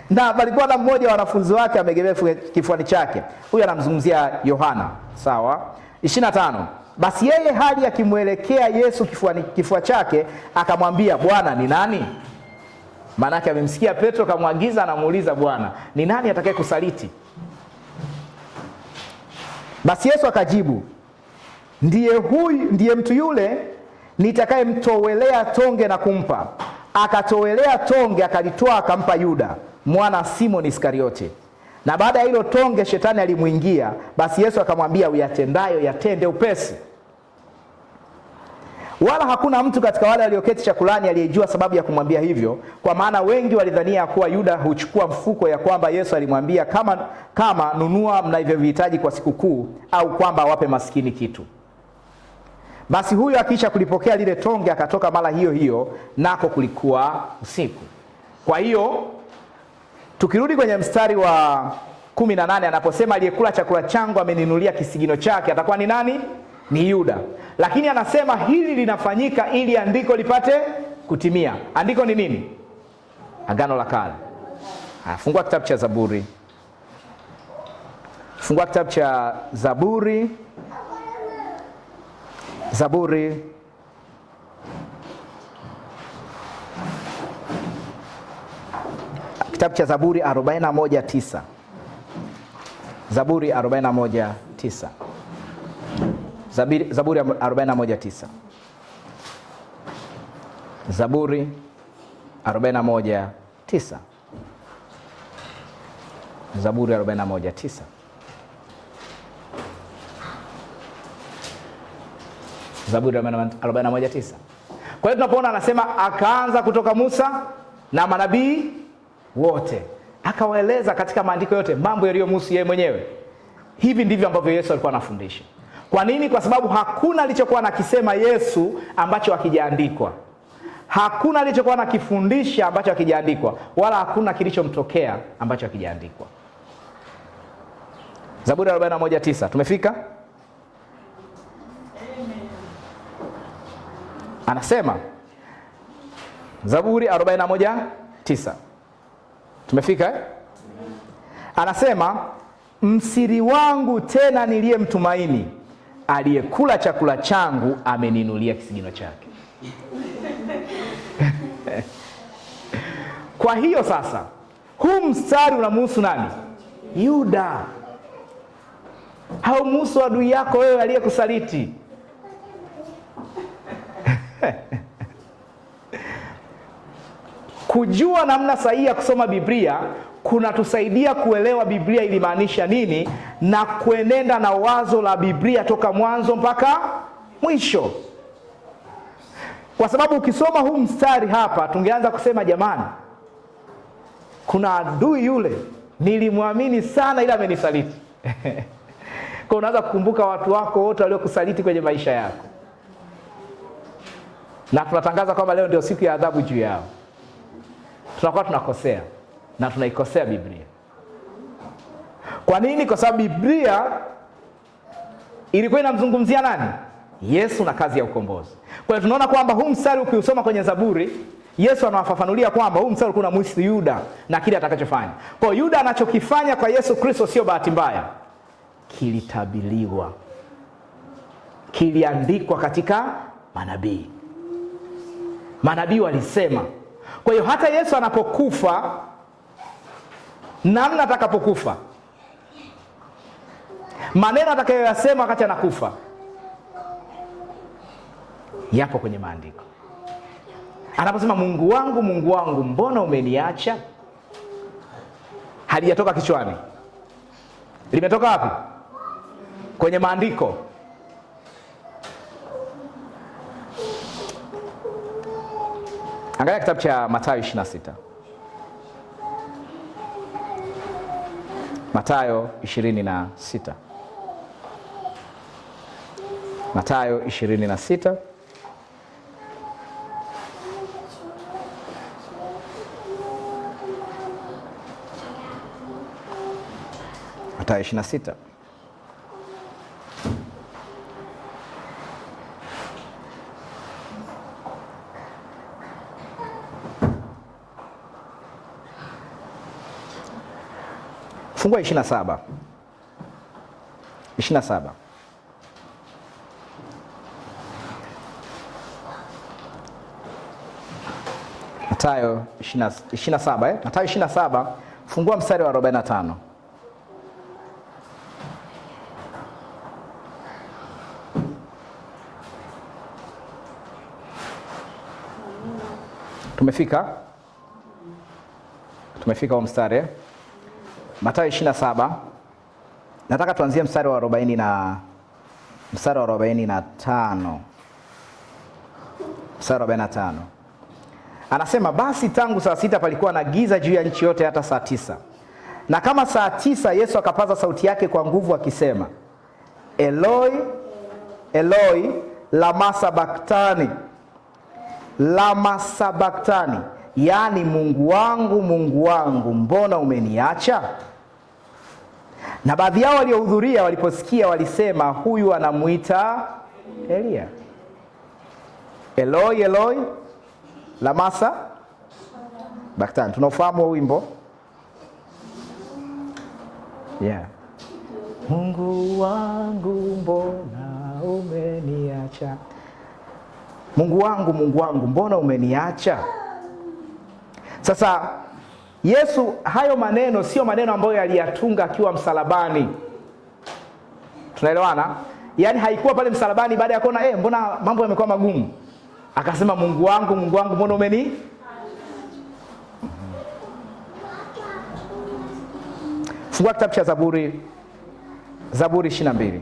Na palikuwa na mmoja wa wanafunzi wake ameegemea kifuani chake. Huyu anamzungumzia Yohana. Sawa? 25. Basi yeye hali akimwelekea Yesu kifua chake akamwambia, Bwana ni nani? Maana yake amemsikia Petro kamwagiza, anamuuliza Bwana, ni nani atakaye kusaliti? Basi Yesu akajibu, ndiye mtu yule nitakayemtowelea tonge na kumpa. Akatowelea tonge, akalitoa akampa Yuda mwana Simoni Iskariote. Na baada ya hilo tonge shetani alimuingia. Basi Yesu akamwambia, uyatendayo yatende upesi. Wala hakuna mtu katika wale walioketi chakulani aliyejua sababu ya kumwambia hivyo, kwa maana wengi walidhania kuwa Yuda huchukua mfuko, ya kwamba Yesu alimwambia kama nunua mnavyovihitaji kwa sikukuu, au kwamba awape maskini kitu. Basi huyo akisha kulipokea lile tonge akatoka mara hiyo hiyo, nako kulikuwa usiku. Kwa hiyo tukirudi kwenye mstari wa 18 anaposema aliyekula chakula changu ameniinulia kisigino chake, atakuwa ni nani? Ni Yuda. Lakini anasema hili linafanyika ili andiko lipate kutimia. Andiko ni nini? Agano la Kale. Fungua kitabu cha Zaburi. Fungua kitabu cha Zaburi. Zaburi kitabu cha Zaburi 41:9. Zaburi 41:9. Zaburi 41:9. Zaburi 41:9. Zaburi 41:9. Zaburi 41:9. Kwa hiyo tunapoona anasema akaanza kutoka Musa na manabii wote, akawaeleza katika maandiko yote mambo yaliyomhusu yeye mwenyewe. Hivi ndivyo ambavyo Yesu alikuwa anafundisha. Kwa nini? Kwa sababu hakuna alichokuwa anakisema Yesu ambacho hakijaandikwa. Hakuna alichokuwa anakifundisha ambacho hakijaandikwa, wala hakuna kilichomtokea ambacho hakijaandikwa. Zaburi 41:9. Tumefika? Anasema Zaburi 41:9. Tumefika eh? Anasema msiri wangu tena niliyemtumaini, aliyekula chakula changu ameniinulia kisigino chake. Kwa hiyo sasa huu mstari unamhusu nani? Yuda. Haumhusu adui yako wewe aliyekusaliti. Kujua namna sahihi ya kusoma Biblia kunatusaidia kuelewa Biblia ilimaanisha nini na kuenenda na wazo la Biblia toka mwanzo mpaka mwisho. Kwa sababu ukisoma huu mstari hapa tungeanza kusema jamani, kuna adui yule nilimwamini sana ila amenisaliti. Kwa unaanza kukumbuka watu wako wote waliokusaliti kwenye maisha yako. Na tunatangaza kwamba leo ndio siku ya adhabu juu yao. Tunakuwa tunakosea na tunaikosea Biblia. Kwa nini? Kwa sababu Biblia ilikuwa inamzungumzia nani? Yesu na kazi ya ukombozi. Kwa hiyo tunaona kwamba huu mstari ukiusoma kwenye Zaburi, Yesu anawafafanulia kwamba huu mstari kuna unamhusu Yuda na kile atakachofanya. Kwa hiyo Yuda anachokifanya kwa Yesu Kristo sio bahati mbaya. Kilitabiliwa. Kiliandikwa katika manabii. Manabii walisema. Kwa hiyo hata Yesu anapokufa, namna atakapokufa, maneno atakayoyasema wakati anakufa yapo kwenye maandiko. Anaposema Mungu wangu, mbona umeniacha? Halijatoka kichwani. Limetoka wapi? Kwenye maandiko. Angalia kitabu cha Mathayo 26. Mathayo 26. Mathayo 26. Mathayo 26. Fungua 27. 27. Mathayo 27 eh? Mathayo 27, fungua mstari wa 45. Tumefika huo mstari eh? Mathayo 27. Nataka tuanzie mstari wa 45. Mstari wa 45. Anasema basi tangu saa 6 palikuwa na giza juu ya nchi yote hata saa 9. Na kama saa 9 Yesu akapaza sauti yake kwa nguvu akisema, Eloi, Eloi, lama sabachthani. Lama sabachthani, yaani Mungu wangu, mbona umeniacha? Na baadhi yao waliohudhuria waliposikia walisema, huyu anamuita Elia. Eloi, Eloi, lama Baktani, tunafahamu huo wimbo? Yeah. Mungu wangu mbona umeniacha? Mungu wangu mbona umeniacha? Sasa Yesu, hayo maneno sio maneno ambayo yaliyatunga akiwa msalabani. Tunaelewana? Yaani haikuwa pale msalabani baada ya kuona mbona mambo yamekuwa magumu, akasema Mungu wangu mbona umeni. Fungua kitabu cha Zaburi 22.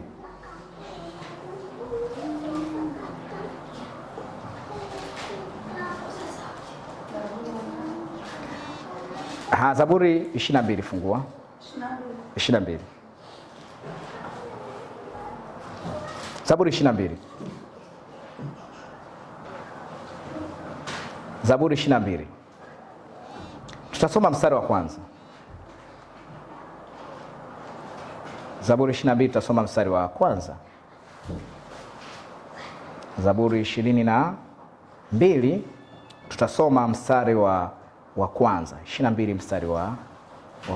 Zaburi 22, fungua 22. Zaburi 22. Zaburi 22. Tutasoma mstari wa kwanza. Zaburi 22 tutasoma mstari wa kwanza. Zaburi 22 tutasoma mstari wa kwanza. 22 mstari wa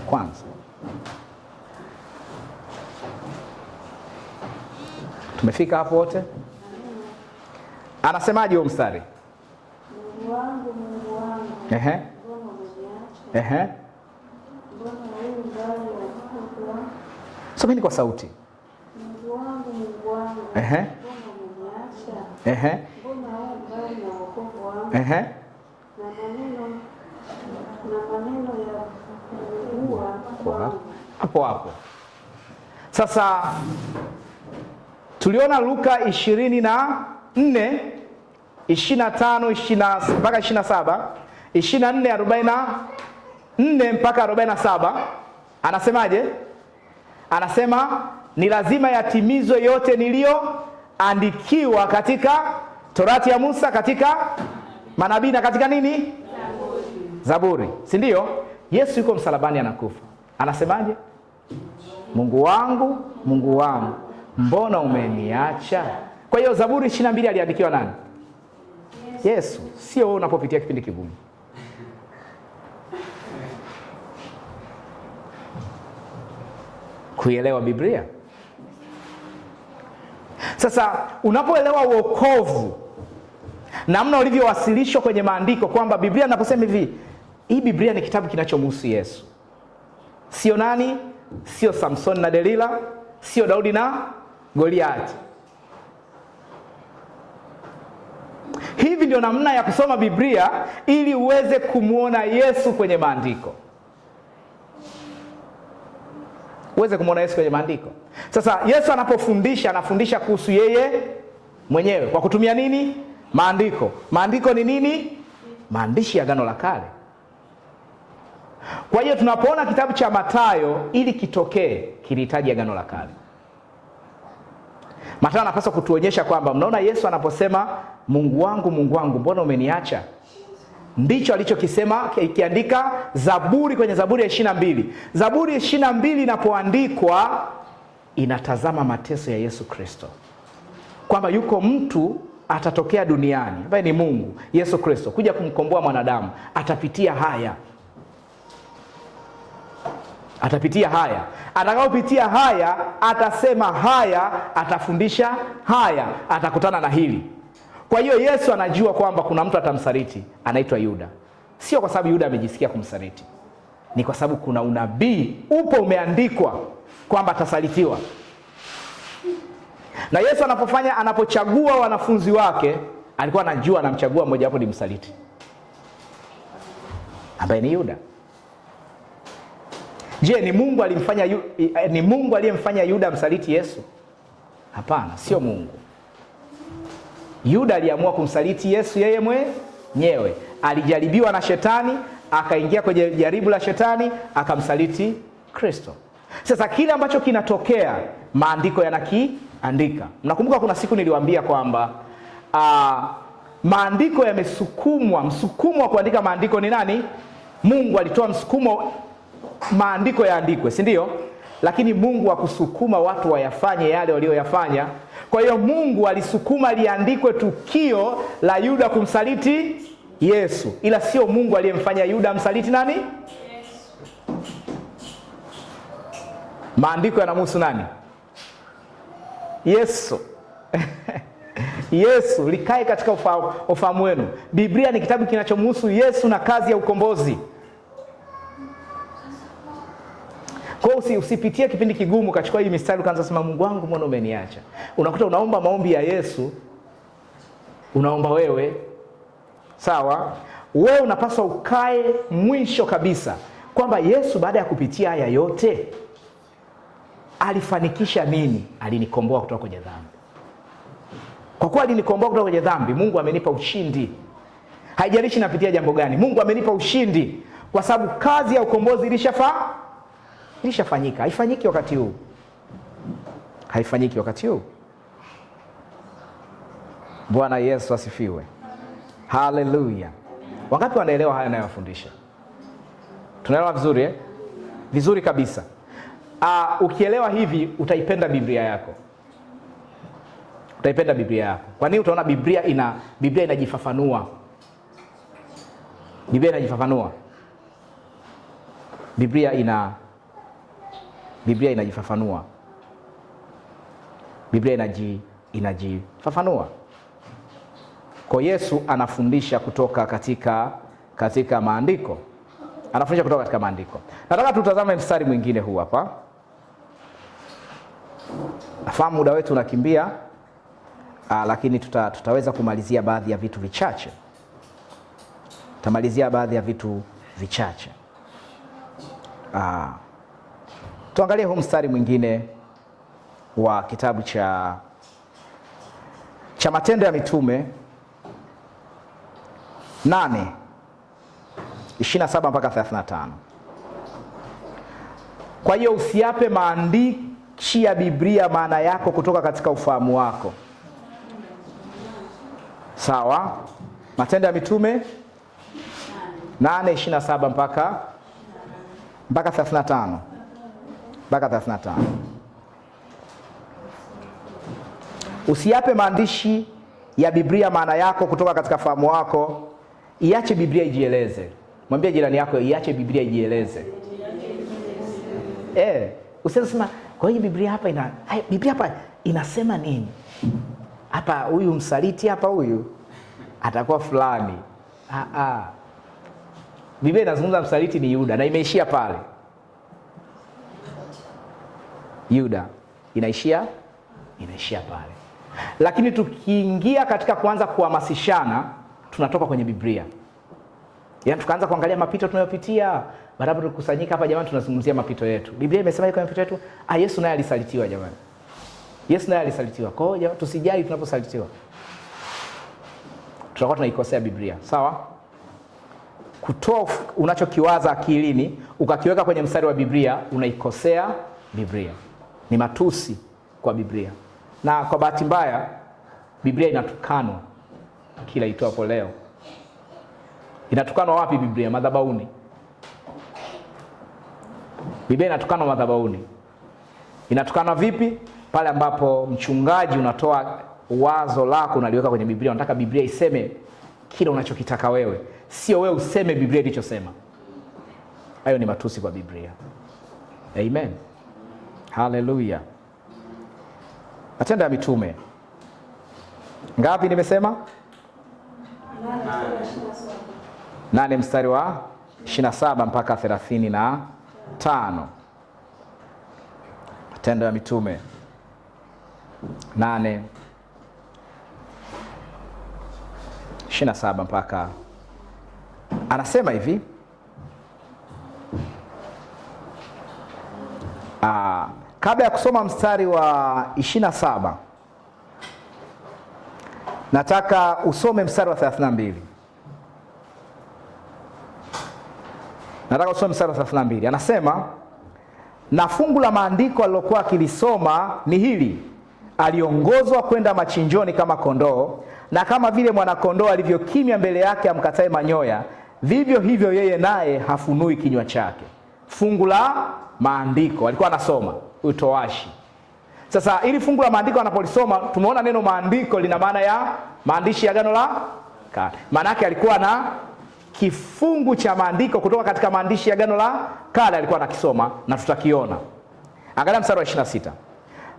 kwanza. Tumefika hapo wote? Anasemaje huo mstari? Mungu wangu Ehe. mbona umeniacha? Ehe. Mbona wewe mbali na Mungu wangu? Someni kwa sauti. Mungu wangu Ehe. mbona umeniacha? Ehe. Mbona wewe mbali na wokovu wangu? Ehe. Na maneno ya kuua kwangu. Hapo. Sasa tuliona Luka 24, 25 mpaka 27, 24, 44 mpaka 47. Anasemaje? Anasema ni lazima yatimizwe yote niliyoandikiwa katika Torati ya Musa, katika manabii na katika nini? Zaburi. Si ndio? Yesu yuko msalabani anakufa. Anasemaje? Mungu wangu mbona umeniacha? Kwa hiyo Zaburi 22 aliandikiwa nani? Yesu. Sio wewe unapopitia kipindi kigumu. Kuelewa Biblia. Sasa unapoelewa wokovu, namna ulivyowasilishwa kwenye maandiko, kwamba Biblia inaposema hivi, hii Biblia ni kitabu kinachomhusu Yesu. Sio nani? Sio Samson na Delila, sio Daudi na Goliati. Hivi ndio namna ya kusoma Biblia ili uweze kumuona Yesu kwenye maandiko. Uweze kumuona Yesu kwenye maandiko. Sasa Yesu anapofundisha, anafundisha kuhusu yeye mwenyewe kwa kutumia nini? Maandiko. Maandiko ni nini? Maandishi ya Agano la Kale. Kwa hiyo tunapoona kitabu cha Mathayo, ili kitokee kilihitaji Agano la Kale. Mathayo anapaswa kutuonyesha kwamba, mnaona Yesu anaposema Mungu wangu mbona umeniacha, ndicho alichokisema ikiandika Zaburi, kwenye Zaburi ya 22. Zaburi ya 22 inapoandikwa inatazama mateso ya Yesu Kristo, kwamba yuko mtu atatokea duniani ambaye ni Mungu, Yesu Kristo, kuja kumkomboa mwanadamu. Atapitia haya. Atakapopitia haya, atasema haya, atafundisha haya, atakutana na hili. Kwa hiyo Yesu anajua kwamba kuna mtu atamsaliti, anaitwa Yuda. Sio kwa sababu Yuda amejisikia kumsaliti, ni kwa sababu kuna unabii umeandikwa kwamba atasalitiwa. Na Yesu anapochagua wanafunzi wake, alikuwa anajua anamchagua mmoja wapo ni msaliti, ambaye ni Yuda. Je, ni Mungu aliyemfanya Yuda msaliti Yesu? Hapana, sio Mungu. Yuda aliamua kumsaliti Yesu yeye mwenyewe. Alijaribiwa na shetani, akaingia kwenye jaribu la shetani, akamsaliti Kristo. Sasa kile ambacho kinatokea, maandiko yanakiandika. Mnakumbuka kuna siku niliwaambia kwamba maandiko msukumo wa kuandika maandiko ni nani? Mungu alitoa msukumo maandiko yaandikwe, si ndio? Lakini Mungu hakusukuma watu wayafanye yale walioyafanya. Kwa hiyo Mungu alisukuma liandikwe tukio la Yuda kumsaliti Yesu, ila sio Mungu aliyemfanya Yuda msaliti nani? Yesu. Maandiko yanamhusu nani? Yesu. Yesu, likae katika ufahamu wenu. Biblia ni kitabu kinachomhusu Yesu na kazi ya ukombozi. Kwa hiyo usipitie kipindi kigumu kachukua hii mistari ukaanza sema Mungu wangu mbona umeniacha. Unakuta unaomba maombi ya Yesu, unaomba wewe. Sawa? Wewe unapaswa ukae mwisho kabisa kwamba Yesu baada ya kupitia haya yote alifanikisha nini? Alinikomboa kutoka kwenye dhambi. Kwa kuwa alinikomboa kutoka kwenye dhambi, Mungu amenipa ushindi. Haijalishi napitia jambo gani, Mungu amenipa ushindi kwa sababu kazi ya ukombozi ilishafanyika. Haifanyiki wakati huu. Haifanyiki wakati huu. Bwana Yesu asifiwe. Haleluya. Wangapi wanaelewa haya ninayofundisha? Tunaelewa vizuri eh? Vizuri kabisa. Ukielewa hivi utaipenda Biblia yako. Utaipenda Biblia yako. Kwa nini? Utaona Biblia inajifafanua. Biblia inajifafanua. Biblia inajifafanua. Biblia inajifafanua. Kwa Yesu anafundisha kutoka katika maandiko. Anafundisha kutoka katika maandiko. Nataka tutazame mstari mwingine huu hapa. Nafahamu muda wetu unakimbia, lakini tutaweza kumalizia baadhi ya vitu vichache. Tutamalizia baadhi ya vitu vichache. Tuangalie huu mstari mwingine wa kitabu cha Matendo ya Mitume 8:27 mpaka 35. Kwa hiyo usiape maandishi ya Biblia maana yako kutoka katika ufahamu wako. Sawa? Matendo ya Mitume 8:27 mpaka 35. Mpaka 35. Usiape maandishi ya Biblia maana yako kutoka katika fahamu wako. Iache Biblia ijieleze. Mwambie jirani yako iache Biblia ijieleze. Usisema kwa hiyo Biblia hapa inasema nini? Hapa huyu msaliti hapa huyu atakuwa fulani. Biblia inazungumza msaliti ni Yuda na imeishia pale. Yuda inaishia pale. Lakini tukiingia katika kuanza kuhamasishana, tunatoka kwenye Biblia. Yaani tukaanza kuangalia mapito tunayopitia, baada tukusanyika hapa jamani tunazungumzia mapito yetu. Biblia imesema hiyo mapito yetu, Yesu naye alisalitiwa jamani. Yesu naye alisalitiwa. Kwa hiyo tusijali tunaposalitiwa. Tutakuwa tunaikosea Biblia. Sawa? Kutoa unachokiwaza akilini, ukakiweka kwenye mstari wa Biblia, unaikosea Biblia. Ni matusi kwa Biblia. Na kwa bahati mbaya Biblia inatukanwa kila itwapo leo. Inatukanwa wapi Biblia? Madhabahuni. Biblia inatukanwa madhabahuni. Inatukanwa vipi? Pale ambapo mchungaji unatoa wazo lako unaliweka kwenye Biblia, unataka Biblia iseme kile unachokitaka wewe, sio wewe useme Biblia ilichosema. Hayo ni matusi kwa Biblia. Amen. Haleluya. Matendo ya Mitume ngapi nimesema? 8 mstari wa 27 mpaka 35. Matendo ya Mitume 8:27 mpaka, anasema hivi. Kabla ya kusoma mstari wa 27, nataka usome mstari wa 32. Nataka usome mstari wa 32. Anasema, na fungu la maandiko alilokuwa akilisoma ni hili: aliongozwa kwenda machinjoni kama kondoo, na kama vile mwanakondoo alivyokimya mbele yake amkatae manyoya, vivyo hivyo yeye naye hafunui kinywa chake. Fungu la maandiko alikuwa anasoma utoashi. Sasa ili fungu la maandiko anapolisoma, tumeona neno maandiko lina maana ya maandishi ya Agano la Kale. Maana yake alikuwa na kifungu cha maandiko kutoka katika maandishi ya Agano la Kale alikuwa anakisoma na tutakiona. Angalia mstari wa 26.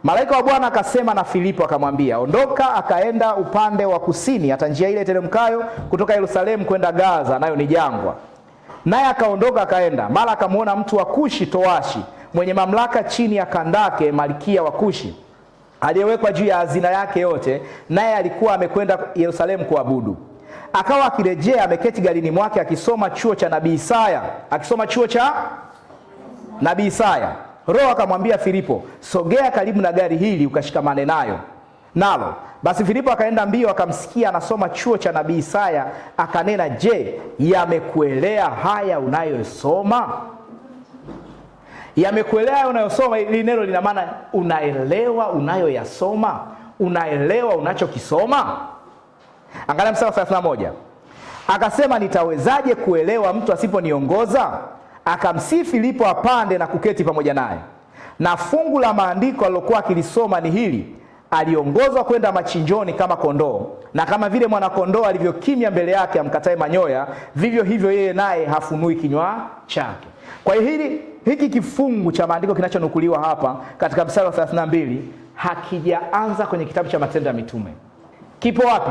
Malaika wa Bwana akasema na Filipo akamwambia, ondoka akaenda upande wa kusini hata njia ile iteremkayo kutoka Yerusalemu kwenda Gaza, nayo ni jangwa. Naye akaondoka akaenda, mara akamwona mtu wa Kushi towashi, mwenye mamlaka chini ya Kandake malkia wa Kushi, aliyewekwa juu ya hazina yake yote, naye alikuwa amekwenda Yerusalemu kuabudu. Akawa akirejea ameketi garini mwake akisoma chuo cha nabii Isaya, Roho akamwambia Filipo, sogea karibu na gari hili ukashikamane nalo. Basi Filipo akaenda mbio akamsikia anasoma chuo cha nabii Isaya, akanena, je, yamekuelea haya unayosoma? Yamekuelea haya unayosoma, hili neno lina maana unaelewa unayoyasoma, unaelewa unachokisoma. Angalia mstari wa 31. Akasema, nitawezaje kuelewa mtu asiponiongoza? Akamsihi Filipo apande na kuketi pamoja naye. Na fungu la maandiko alilokuwa akilisoma ni hili: aliongozwa kwenda machinjoni kama kondoo, na kama vile mwana kondoo alivyokimya mbele yake amkatae manyoya, vivyo hivyo yeye naye hafunui kinywa chake. Kwa hiyo hiki kifungu cha maandiko kinachonukuliwa hapa katika mstari wa 32 hakijaanza kwenye kitabu cha Matendo ya Mitume. Kipo wapi?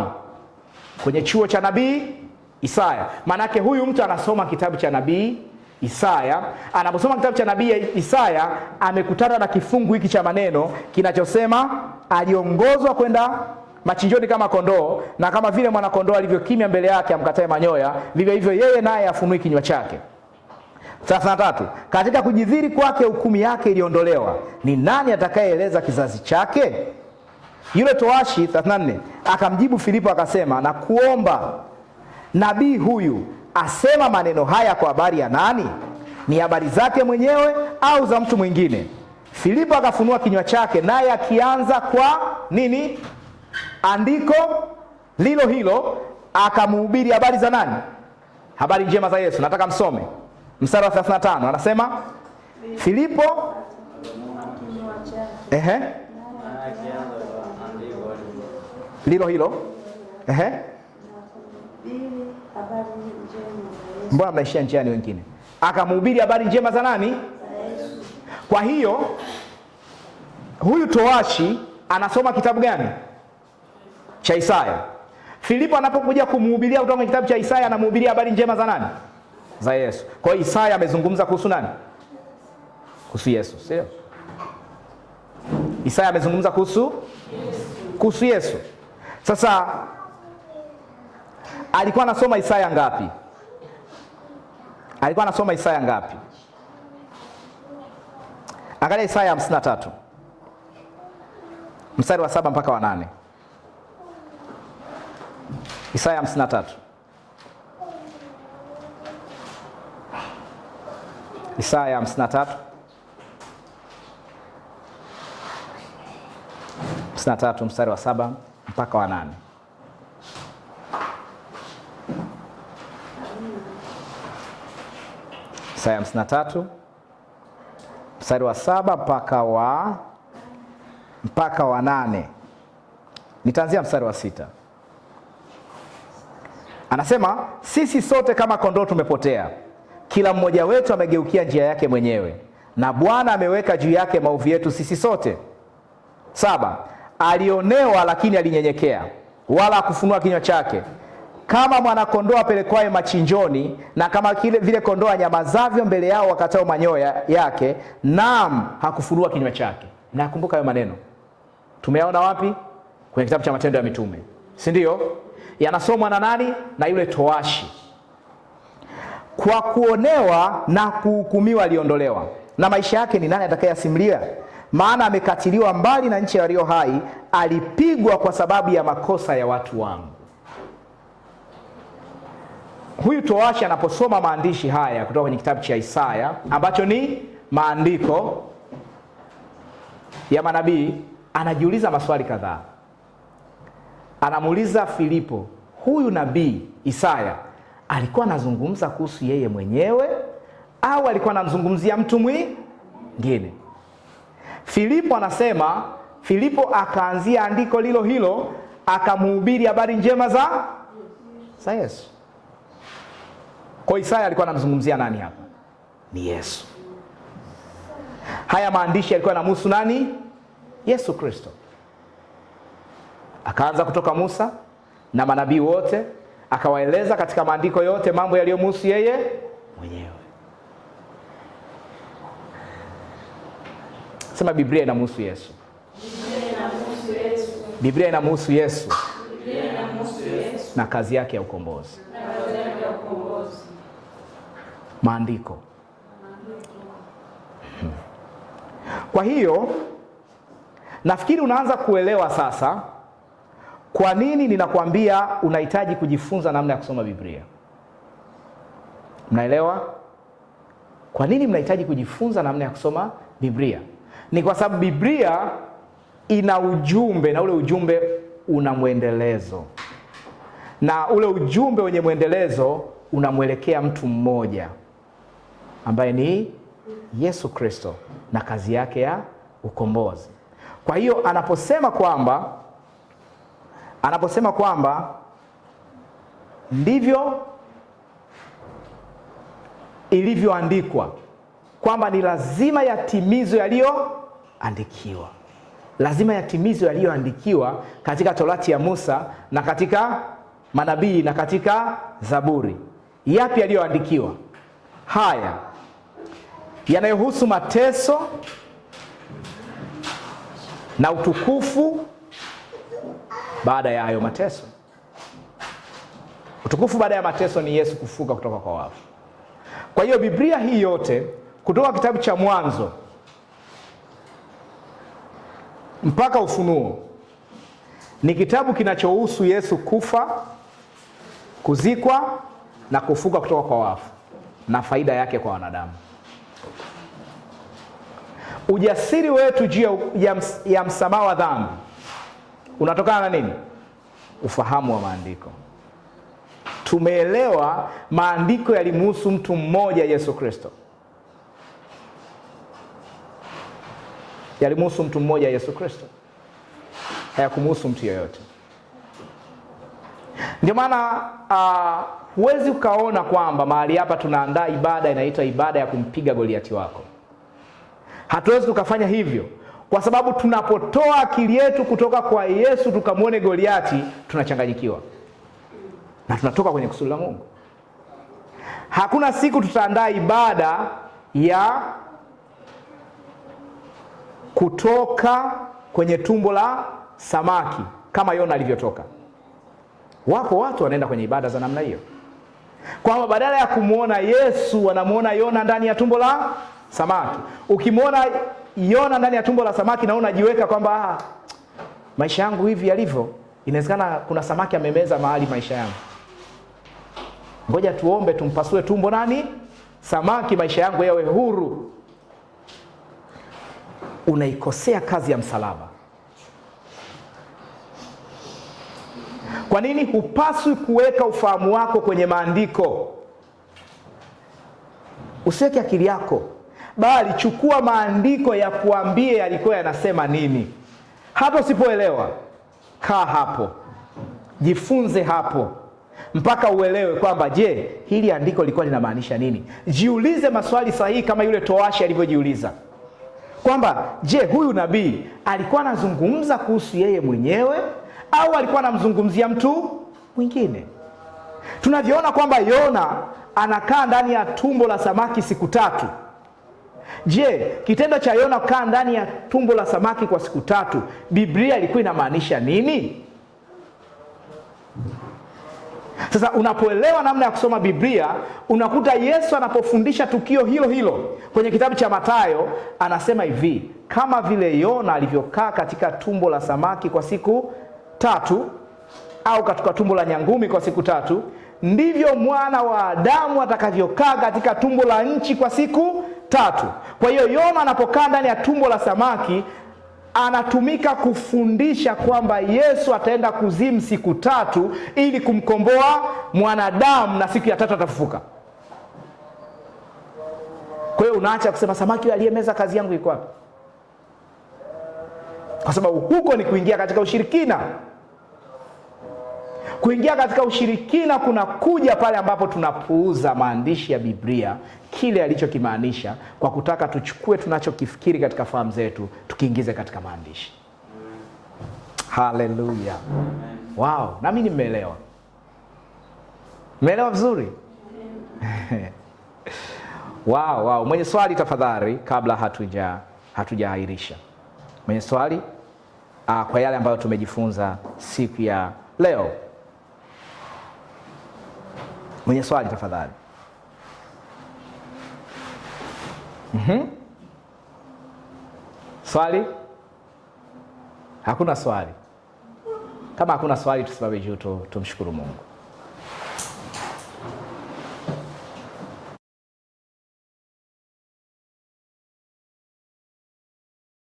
Kwenye chuo cha nabii Isaya. Manake huyu mtu anasoma kitabu cha nabii Isaya. Anaposoma kitabu cha nabii Isaya amekutana na kifungu hiki cha maneno kinachosema aliongozwa kwenda machinjoni kama kondoo, na kama vile mwana kondoo alivyokimya mbele yake amkatae manyoya, vivyo hivyo yeye naye afunui kinywa chake. 33. Katika kujidhiri kwake hukumu yake iliondolewa, ni nani atakayeeleza kizazi chake? Yule towashi 34 akamjibu Filipo akasema, na kuomba, nabii huyu asema maneno haya kwa habari ya nani? Ni habari zake mwenyewe au za mtu mwingine? Filipo akafunua kinywa chake, naye akianza kwa nini? Andiko lilo hilo, akamhubiri habari za nani? Habari njema za Yesu. Nataka msome mstari wa 35. Anasema Filipo lilo hilo mbona mnaishia njiani wengine? Akamhubiri habari njema za nani? Kwa hiyo huyu towashi anasoma kitabu gani? Cha Isaya. Filipo anapokuja kumhubiria kutoka kitabu cha Isaya, anamhubiria habari njema za nani? Za Yesu. Kwa hiyo Isaya amezungumza kuhusu nani? Kuhusu Yesu, sio? Isaya amezungumza kuhusu Yesu. Sasa alikuwa anasoma Isaya ngapi? Angalia Isaya 53. Mstari wa 7 mpaka wa 8. Isaya 53. Isaya 53. 53 mstari wa 7 mpaka wa 8. Isaya 53 mstari wa 7 mpaka wa 8. Nitaanzia mstari wa 6. Anasema, sisi sote kama kondoo tumepotea, kila mmoja wetu amegeukia njia yake mwenyewe, na Bwana ameweka juu yake maovu yetu sisi sote. 7. Alionewa lakini alinyenyekea, wala hakufunua kinywa chake. Kama mwana kondoo apelekwaye machinjoni, na kama vile kondoo anyamazavyo mbele yao wakatao manyoya yake, naam, hakufunua kinywa chake. Na kumbuka hayo maneno tumeyaona wapi? Kwenye kitabu cha Matendo ya Mitume, si ndio? Yanasomwa na nani? Na yule towashi. Kwa kuonewa na kuhukumiwa aliondolewa, na maisha yake ni nani atakayesimulia? Maana amekatiliwa mbali na nchi ya walio hai, alipigwa kwa sababu ya makosa ya watu wangu. Huyu towashi anaposoma maandishi haya kutoka kwenye kitabu cha Isaya, ambacho ni maandiko ya manabii, anajiuliza maswali kadhaa. Anamuuliza Filipo, huyu nabii Isaya alikuwa anazungumza kuhusu yeye mwenyewe au alikuwa anamzungumzia mtu mwingine? Filipo anasema, Filipo akaanzia andiko lilo hilo akamhubiri habari njema za Yesu. Kwa Isaya alikuwa anamzungumzia nani hapa? Ni Yesu. Haya maandishi yalikuwa yanamhusu nani? Yesu Kristo. Akaanza kutoka Musa na manabii wote, akawaeleza katika maandiko yote mambo yaliyomhusu yeye mwenyewe. Sema Biblia inamhusu Yesu. Biblia inamhusu Yesu na kazi yake ya ukombozi. Maandiko. Kwa hiyo nafikiri unaanza kuelewa sasa kwa nini ninakwambia unahitaji kujifunza namna ya kusoma Biblia. Mnaelewa? Kwa nini mnahitaji kujifunza namna ya kusoma Biblia? Ni kwa sababu Biblia ina ujumbe, na ule ujumbe una mwendelezo. Na ule ujumbe wenye mwendelezo unamwelekea mtu mmoja ambaye ni Yesu Kristo na kazi yake ya ukombozi. Kwa hiyo anaposema kwamba ndivyo ilivyoandikwa, kwamba ni lazima yatimizwe yaliyoandikiwa. Lazima yatimizwe yaliyoandikiwa katika Torati ya Musa na katika manabii na katika Zaburi. Yapi yaliyoandikiwa? Haya yanayohusu mateso na utukufu baada ya hayo mateso. Utukufu baada ya mateso ni Yesu kufuka kutoka kwa wafu. Kwa hiyo Biblia hii yote kutoka kitabu cha Mwanzo mpaka Ufunuo ni kitabu kinachohusu Yesu kufa, kuzikwa na kufuka kutoka kwa wafu na faida yake kwa wanadamu. Ujasiri wetu juu ya msamaha wa dhambi unatokana na nini? Ufahamu wa maandiko. Tumeelewa maandiko yalimhusu mtu mmoja, Yesu Kristo. Yalimhusu mtu mmoja, Yesu Kristo. Hayakumhusu mtu yeyote. Ndio maana huwezi ukaona kwamba mahali hapa tunaandaa ibada inaitwa ibada ya kumpiga Goliati wako. Hatuwezi tukafanya hivyo kwa sababu tunapotoa akili yetu kutoka kwa Yesu tukamwone Goliati, tunachanganyikiwa na tunatoka kwenye kusudi la Mungu. Hakuna siku tutaandaa ibada ya kutoka kwenye tumbo la samaki kama Yona alivyotoka. Wapo watu wanaenda kwenye ibada za namna hiyo, kwamba badala ya kumuona Yesu wanamuona Yona ndani ya tumbo la samaki. Ukimwona Yona ndani ya tumbo la samaki na unajiweka kwamba maisha yangu hivi yalivyo, inawezekana kuna samaki amemeza mahali maisha yangu. Ngoja tuombe tumpasue tumbo nani? Samaki, maisha yangu yawe huru. Unaikosea kazi ya msalaba. Kwa nini hupaswi kuweka ufahamu wako kwenye maandiko? Usiweke akili yako, bali chukua maandiko ya kuambie yalikuwa yanasema nini. Hata usipoelewa, kaa hapo, jifunze hapo mpaka uelewe kwamba je, hili andiko lilikuwa linamaanisha nini? Jiulize maswali sahihi kama yule towashi alivyojiuliza kwamba je, huyu nabii alikuwa anazungumza kuhusu yeye mwenyewe au alikuwa anamzungumzia mtu mwingine? Tunavyoona kwamba Yona anakaa ndani ya tumbo la samaki siku 3. Je, kitendo cha Yona kukaa ndani ya tumbo la samaki kwa siku 3, Biblia ilikuwa inamaanisha nini? Sasa unapoelewa namna ya kusoma Biblia, unakuta Yesu anapofundisha tukio hilo hilo kwenye kitabu cha Mathayo, anasema hivi: kama vile Yona alivyokaa katika tumbo la samaki kwa siku 3 au katika tumbo la nyangumi kwa siku 3, ndivyo mwana wa Adamu atakavyokaa katika tumbo la nchi kwa siku 3. Kwa hiyo Yona anapokaa ndani ya tumbo la samaki anatumika kufundisha kwamba Yesu ataenda kuzimu siku 3 ili kumkomboa mwanadamu na siku ya 3 atafufuka. Kwa hiyo unaacha kusema samaki aliyemeza kazi yangu iko wapi? Kwa sababu huko ni kuingia katika ushirikina. Kuingia katika ushirikina kuna kuja pale ambapo tunapuuza maandishi ya Biblia, kile alichokimaanisha, kwa kutaka tuchukue tunachokifikiri katika fahamu zetu tukiingize katika maandishi. Haleluya. Wow, na mimi nimeelewa. Umeelewa vizuri? Wow. Mwenye swali tafadhali, kabla hatujaahirisha. Mwenye swali kwa yale ambayo tumejifunza siku ya leo. Mwenye swali tafadhali. Swali? Hakuna swali. Kama hakuna swali, tusimame juu tumshukuru Mungu.